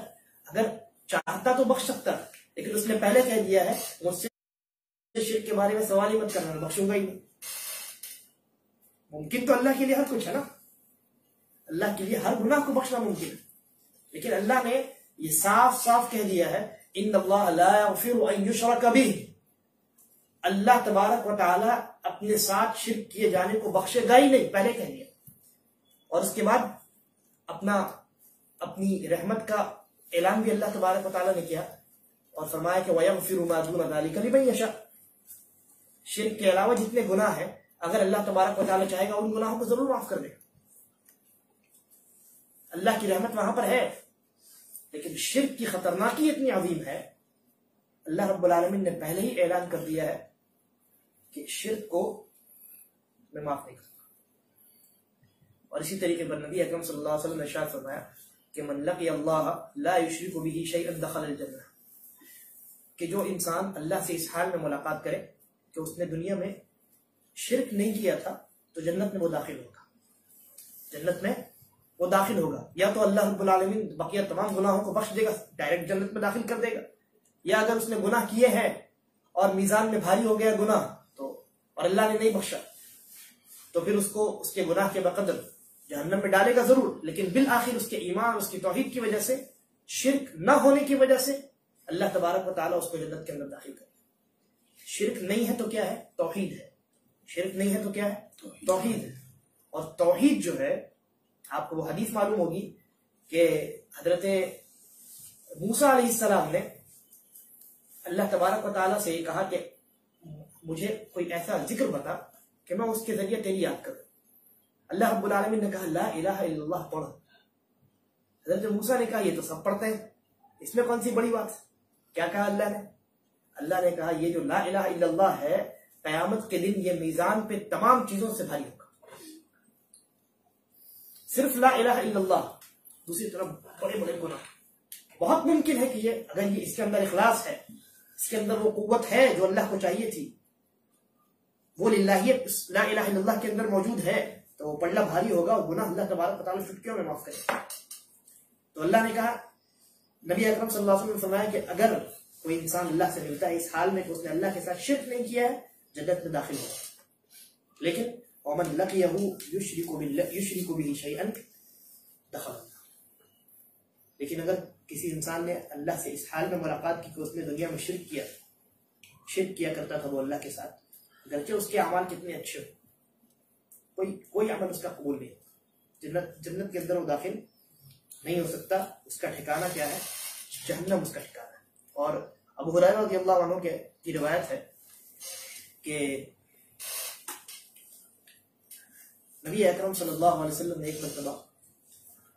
اگر چاہتا تو بخش سکتا، لیکن اس نے پہلے کہہ دیا ہے مجھ سے شرک کے بارے میں سوال ہی مت کرنا، میں بخشوں گا ہی نہیں. ممکن تو اللہ کے لیے ہر کچھ ہے نا، اللہ کے لیے ہر گناہ کو بخشنا ممکن ہے، لیکن اللہ نے یہ صاف صاف کہہ دیا ہے ان اللہ لا یغفر ان یشرک بہ، اللہ تبارک و تعالی اپنے ساتھ شرک کیے جانے کو بخشے گا ہی نہیں، پہلے کہہ دیا. اور اس کے بعد اپنی رحمت کا اعلان بھی اللہ تبارک و تعالی نے کیا اور فرمایا کہ وَيَغْفِرُ مَا دُونَ ذَلِكَ لِمَن يَشَاءُ. شرک کے علاوہ جتنے گناہ ہیں اگر اللہ تبارک و تعالی چاہے گا ان گناہوں کو ضرور معاف کر دے گا. اللہ کی رحمت وہاں پر ہے، لیکن شرک کی خطرناکی اتنی عظیم ہے، اللہ رب العالمین نے پہلے ہی اعلان کر دیا ہے کہ شرک کو میں معاف نہیں کروں. اور اسی طریقے پر نبی اکرم صلی اللہ علیہ وسلم نے ارشاد فرمایا کہ من لقی اللہ لا یشرک بہ شیئا دخل الجنہ، کہ جو انسان اللہ سے اس حال میں ملاقات کرے کہ اس نے دنیا میں شرک نہیں کیا تھا تو جنت میں وہ داخل ہوگا، جنت میں وہ داخل ہوگا. یا تو اللہ رب العالمین بقیہ تمام گناہوں کو بخش دے گا، ڈائریکٹ جنت میں داخل کر دے گا، یا اگر اس نے گناہ کیے ہیں اور میزان میں بھاری ہو گیا گناہ تو اور اللہ نے نہیں بخشا تو پھر اس کو اس کے گناہ کے بقدر جہنم میں ڈالے گا ضرور، لیکن بالآخر اس کے ایمان، اس کی توحید کی وجہ سے، شرک نہ ہونے کی وجہ سے اللہ تبارک و تعالیٰ اس کو جنت کے اندر داخل کرے. شرک نہیں ہے تو کیا ہے؟ توحید ہے. شرک نہیں ہے تو کیا ہے؟ توحید ہے. اور توحید جو ہے، آپ کو وہ حدیث معلوم ہوگی کہ حضرت موسیٰ علیہ السلام نے اللہ تبارک و تعالیٰ سے یہ کہا کہ مجھے کوئی ایسا ذکر بتا کہ میں اس کے ذریعے تیری یاد کروں. اللہ رب العالمین نے کہا لا الہ الا اللہ پڑھ. حضرت موسیٰ نے کہا یہ تو سب پڑھتے ہیں، اس میں کون سی بڑی بات؟ کیا کہا اللہ نے؟ اللہ نے کہا یہ جو لا الہ الا اللہ ہے، قیامت کے دن یہ میزان پہ تمام چیزوں سے بھاری ہوگا. صرف لا الہ الا اللہ، دوسری طرف بڑے بڑے گناہ. بہت ممکن ہے کہ یہ اگر یہ اس کے اندر اخلاص ہے، اس کے اندر وہ قوت ہے جو اللہ کو چاہیے تھی، وہ للہیت لا الہ الا اللہ کے اندر موجود ہے، تو وہ پڑھنا بھاری ہوگا، وہ گناہ اللہ تبارک و تعالیٰ چٹکیوں میں معاف کرے. تو اللہ نے کہا، نبی اکرم صلی اللہ علیہ وسلم نے فرمایا کہ اگر کوئی انسان اللہ سے ملتا ہے اس حال میں کہ اس نے اللہ کے ساتھ شرک نہیں کیا ہے، جنت میں داخل ہوگا. لیکن ومن لقیہ یشرک بہ شیئا دخل النار. لیکن اگر کسی انسان نے اللہ سے اس حال میں ملاقات کی کہ اس نے دنیا میں شرک کیا کرتا تھا وہ اللہ کے ساتھ، گرچہ اس کے اعمال کتنے اچھے ہو، کوئی عمل اس کا قبول نہیں، جنت کے اندر وہ داخل نہیں ہو سکتا. اس کا ٹھکانہ کیا ہے؟ جہنم اس کا ٹھکانہ ہے. اور ابو ہریرہ رضی اللہ عنہ کی روایت ہے کہ نبی اکرم صلی اللہ علیہ وسلم نے ایک مرتبہ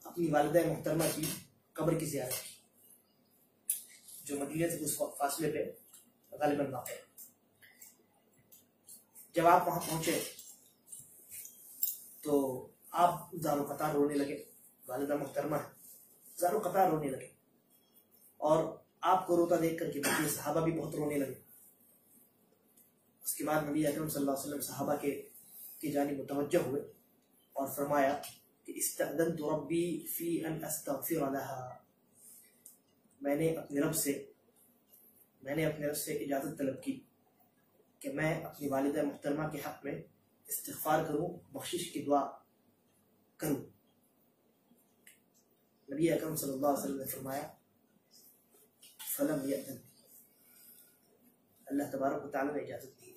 اپنی والدہ محترمہ کی قبر کی زیارت کی، جو مدینہ سے اس فاصلے پہ غالباً واقع ہے. جب آپ وہاں پہنچے تو آپ زارو قطار رونے لگے. والدہ محترمہ ہے، زارو قطار رونے لگے. اور آپ کو روتا دیکھ کر کے بقیہ صحابہ بھی بہت رونے لگے. اس کے بعد نبی اکرم صلی اللہ علیہ وسلم صحابہ کی جانب متوجہ ہوئے اور فرمایا کہ استأذنت ربی فی ان استغفر لها، میں نے اپنے رب سے اجازت طلب کی کہ میں اپنی والدہ محترمہ کے حق میں استغفار کروں، بخشش کی دعا کروں. نبی اکرم صلی اللہ علیہ وسلم نے فرمایا فلم یأذن، اللہ تبارک و تعالیٰ نے اجازت دی.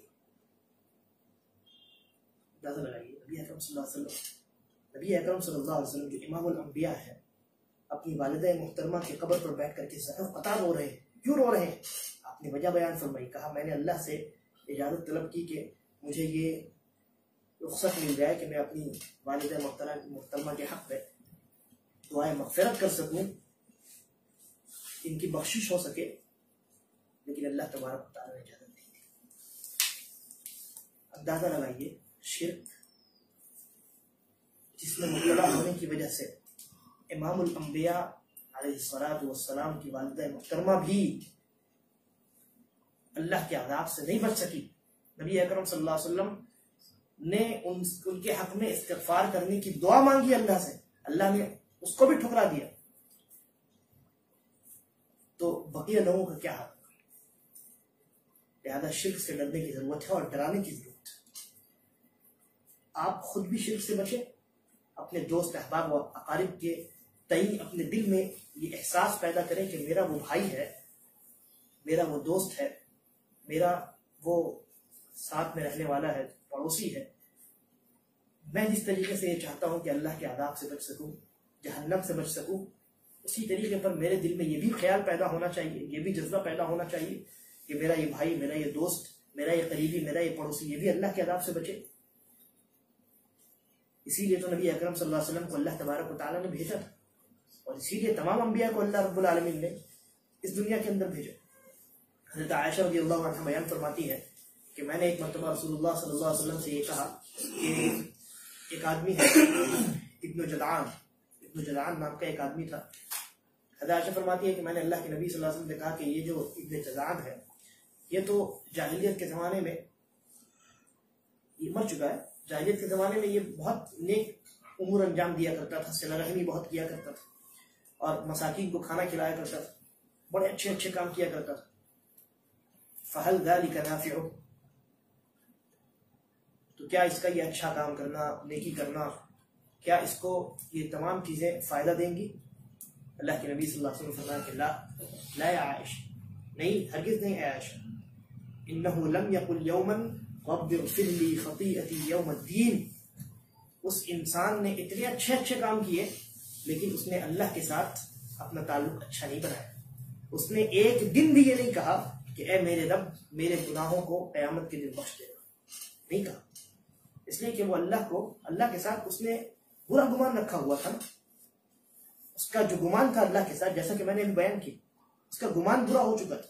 اندازہ لگائیے نبی اکرم صلی اللہ علیہ وسلم جو امام الانبیاء ہے، اپنی والدہ محترمہ کی قبر پر بیٹھ کر کے زخم قطع رو رہے ہیں. کیوں رو رہے ہیں؟ آپ نے وجہ بیان فرمائی. کہا میں نے اللہ سے اجازت طلب کی کہ مجھے یہ رخصت مل جائے کہ میں اپنی والدہ محترمہ کے حق میں دعائیں مغفرت کر سکوں، ان کی بخشش ہو سکے، لیکن اللہ تبارک و تعالیٰ نے اجازت دی تھی. اندازہ لگائیے شرک جس میں مبتلا ہونے کی وجہ سے امام الانبیاء علیہ الصلاۃ والسلام کی والدہ محترمہ بھی اللہ کے عذاب سے نہیں بچ سکی. نبی اکرم صلی اللہ علیہ وسلم نے ان کے حق میں استغفار کرنے کی دعا مانگی اللہ سے، اللہ نے اس کو بھی ٹھکرا دیا. تو بقیہ لوگوں کا کیا حال؟ لہذا شرک سے ڈرنے کی ضرورت ہے اور ڈرانے کی ضرورت ہے. آپ خود بھی شرک سے بچیں، اپنے دوست احباب و اقارب کے تئیں اپنے دل میں یہ احساس پیدا کریں کہ میرا وہ بھائی ہے، میرا وہ دوست ہے، میرا وہ ساتھ میں رہنے والا ہے، پڑوسی ہے. میں جس طریقے سے یہ چاہتا ہوں کہ اللہ کے عذاب سے بچ سکوں، جہنم سے بچ سکوں، اسی طریقے پر میرے دل میں یہ بھی خیال پیدا ہونا چاہیے، یہ بھی جذبہ پیدا ہونا چاہیے کہ میرا یہ بھائی، میرا یہ دوست، میرا یہ قریبی، میرا یہ پڑوسی، یہ بھی اللہ کے عذاب سے بچے. اسی لیے تو نبی اکرم صلی اللہ علیہ وسلم کو اللہ تبارک و تعالیٰ نے بھیجا تھا، اور اسی لیے تمام انبیاء کو اللہ رب العالمین نے اس دنیا کے اندر بھیجا. حضرت عائشہ رضی اللہ عنہ بیان فرماتی ہے کہ میں نے ایک مرتبہ رسول اللہ صلی اللہ علیہ وسلم سے یہ کہا کہ ایک آدمی ہے ابن جدعان نام کا ایک آدمی تھا. حضرت عائشہ فرماتی ہے کہ میں نے اللہ کے نبی صلی اللہ علیہ وسلم سے کہا کہ یہ جو ابن جدعان ہے یہ تو جاہلیت کے زمانے میں یہ مر چکا ہے. جاہلیت کے زمانے میں یہ بہت نیک امور انجام دیا کرتا تھا، صلہ رحمی بہت کیا کرتا تھا، اور مساکین کو کھانا کھلایا کرتا تھا، بڑے اچھے اچھے کام کیا کرتا تھا. فَهَلْ ذَلِكَ نَافِعُ، تو کیا اس کا یہ اچھا کام کرنا، نیکی کرنا، کیا اس کو یہ تمام چیزیں فائدہ دیں گی؟ اللہ کے نبی صلی اللہ علیہ وسلم فرمایا کہ لا یا عائشہ، نہیں، ہرگز نہیں اے عائشہ. انه لم يقل يوما رب اغفر لي خطيئتي يوم الدين، اس انسان نے اتنے اچھے اچھے کام کیے لیکن اس نے اللہ کے ساتھ اپنا تعلق اچھا نہیں بنایا. اس نے ایک دن بھی یہ نہیں کہا کہ اے میرے رب میرے گناہوں کو قیامت کے دن بخش دے گا، نہیں کہا. اس لیے کہ وہ اللہ کے ساتھ اس نے برا گمان رکھا ہوا تھا. اس کا جو گمان تھا اللہ کے ساتھ، جیسا کہ میں نے ابھی بیان کی، اس کا گمان برا ہو چکا تھا،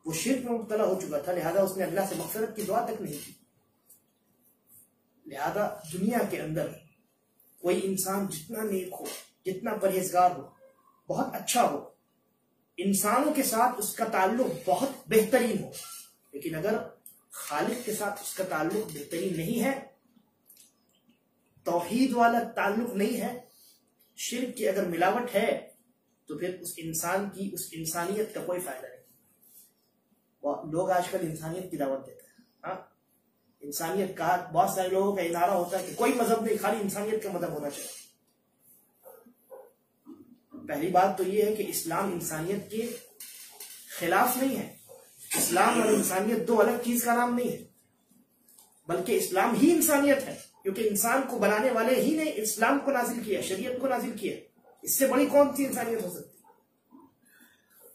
وہ شرک میں مبتلا ہو چکا تھا. لہذا اس نے اللہ سے مغفرت کی دعا تک نہیں کی. لہذا دنیا کے اندر کوئی انسان جتنا نیک ہو، جتنا پرہیزگار ہو، بہت اچھا ہو، انسانوں کے ساتھ اس کا تعلق بہت بہترین ہو، لیکن اگر خالق کے ساتھ اس کا تعلق بہترین نہیں ہے، توحید والا تعلق نہیں ہے، شرک کی اگر ملاوٹ ہے، تو پھر اس انسان کی، اس انسانیت کا کوئی فائدہ نہیں. لوگ آج کل انسانیت کی دعوت دیتے ہیں. ہاں، انسانیت کا بہت سارے لوگوں کا نعرہ ہوتا ہے کہ کوئی مذہب نہیں، خالی انسانیت کا مذہب ہونا چاہیے. پہلی بات تو یہ ہے کہ اسلام انسانیت کے خلاف نہیں ہے. اسلام اور انسانیت دو الگ چیز کا نام نہیں ہے، بلکہ اسلام ہی انسانیت ہے، کیونکہ انسان کو بنانے والے ہی نے اسلام کو نازل کیا، شریعت کو نازل کیا. اس سے بڑی کون سی انسانیت ہو سکتی؟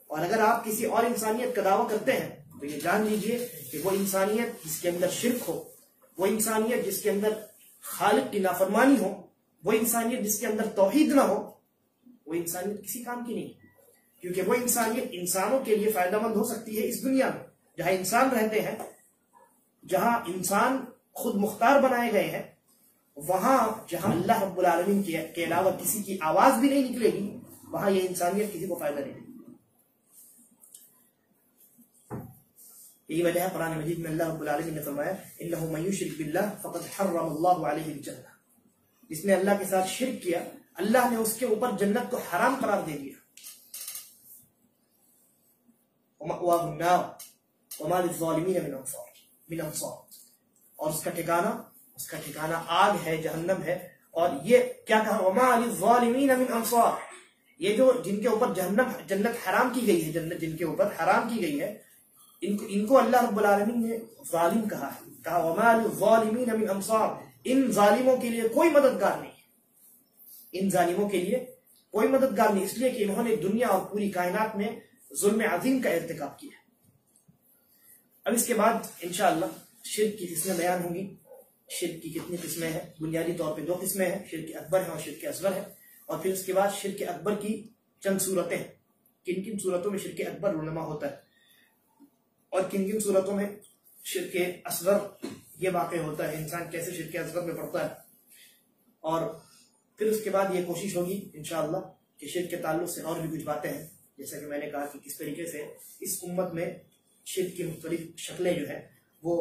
اور اگر آپ کسی اور انسانیت کا دعویٰ کرتے ہیں تو یہ جان لیجئے کہ وہ انسانیت جس کے اندر شرک ہو، وہ انسانیت جس کے اندر خالق کی نافرمانی ہو، وہ انسانیت جس کے اندر توحید نہ ہو، وہ انسانیت کسی کام کی نہیں. کیونکہ وہ انسانیت انسانوں کے لیے فائدہ مند ہو سکتی ہے اس دنیا میں، جہاں انسان رہتے ہیں، جہاں انسان خود مختار بنائے گئے ہیں، وہاں جہاں اللہ رب العالمین کے علاوہ کسی کی آواز بھی نہیں نکلے گی، وہاں یہ انسانیت کسی کو فائدہ نہیں دے گی. یہی وجہ ہے قرآن مجید میں اللہ رب العالمین نے فرمایا انہ من یشرک باللہ فقد حرم اللہ علیہ الجنہ، جس نے اللہ کے ساتھ شرک کیا اللہ نے اس کے اوپر جنت کو حرام قرار دے دیا. ومأواہ النار وما للظالمین من انصار، اور اس کا ٹھکانہ آگ ہے، جہنم ہے. اور یہ کیا کہا وما للظالمین من انصار، یہ جو جن کے اوپر جنت حرام کی گئی ہے، جنت جن کے اوپر حرام کی گئی ہے، ان کو اللہ رب العالمین نے ظالم کہا ہے. کہا وما للظالمین من انصار، ان ظالموں کے لیے کوئی مددگار نہیں ہے، ان ظالموں کے لیے کوئی مددگار نہیں، اس لیے کہ انہوں نے دنیا اور پوری کائنات میں ظلم عظیم کا ارتکاب کیا. اب اس کے بعد انشاءاللہ شرک کی قسمیں بیان ہوں گی. شرک کی کتنی قسمیں ہیں؟ بنیادی طور پہ 2 قسمیں ہیں، شرک اکبر ہے اور شرک اصغر ہے. اور پھر اس کے بعد شرک اکبر کی چند صورتیں ہیں، کن کن صورتوں میں شرک اکبر رونما ہوتا ہے اور کن کن صورتوں میں شرک اصغر یہ واقع ہوتا ہے، انسان کیسے شرک اصغر میں پڑتا ہے. اور پھر اس کے بعد یہ کوشش ہوگی انشاءاللہ کہ شرک کے تعلق سے اور بھی کچھ باتیں ہیں، جیسا کہ میں نے کہا کہ کس طریقے سے اس امت میں شرک کی مختلف شکلیں جو ہیں وہ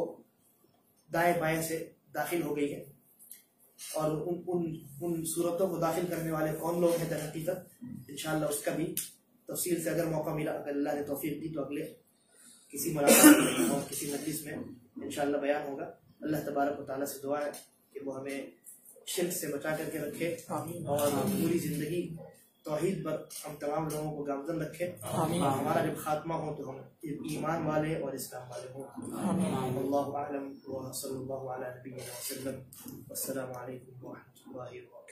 دائیں بائیں سے داخل ہو گئی ہیں، اور ان صورتوں کو داخل کرنے والے کون لوگ ہیں در حقیقت انشاءاللہ اس کا بھی تفصیل سے اگر موقع ملا، اگر اللہ نے توفیق دی تو اگلے کسی ملاقات میں اور کسی مجلس میں انشاءاللہ بیان ہوگا. اللہ تبارک و تعالیٰ سے دعا ہے کہ وہ ہمیں شرک سے بچا کر کے رکھے اور پوری زندگی توحید پر ہم تمام لوگوں کو گامزن رکھے. ہمارا جب خاتمہ ہو تو ہم ایمان والے اور اسلام والے ہوں. اللہ اعلم و صلی اللہ علی نبینا وسلم. والسلام علیکم ورحمۃ اللہ وبرکاتہ.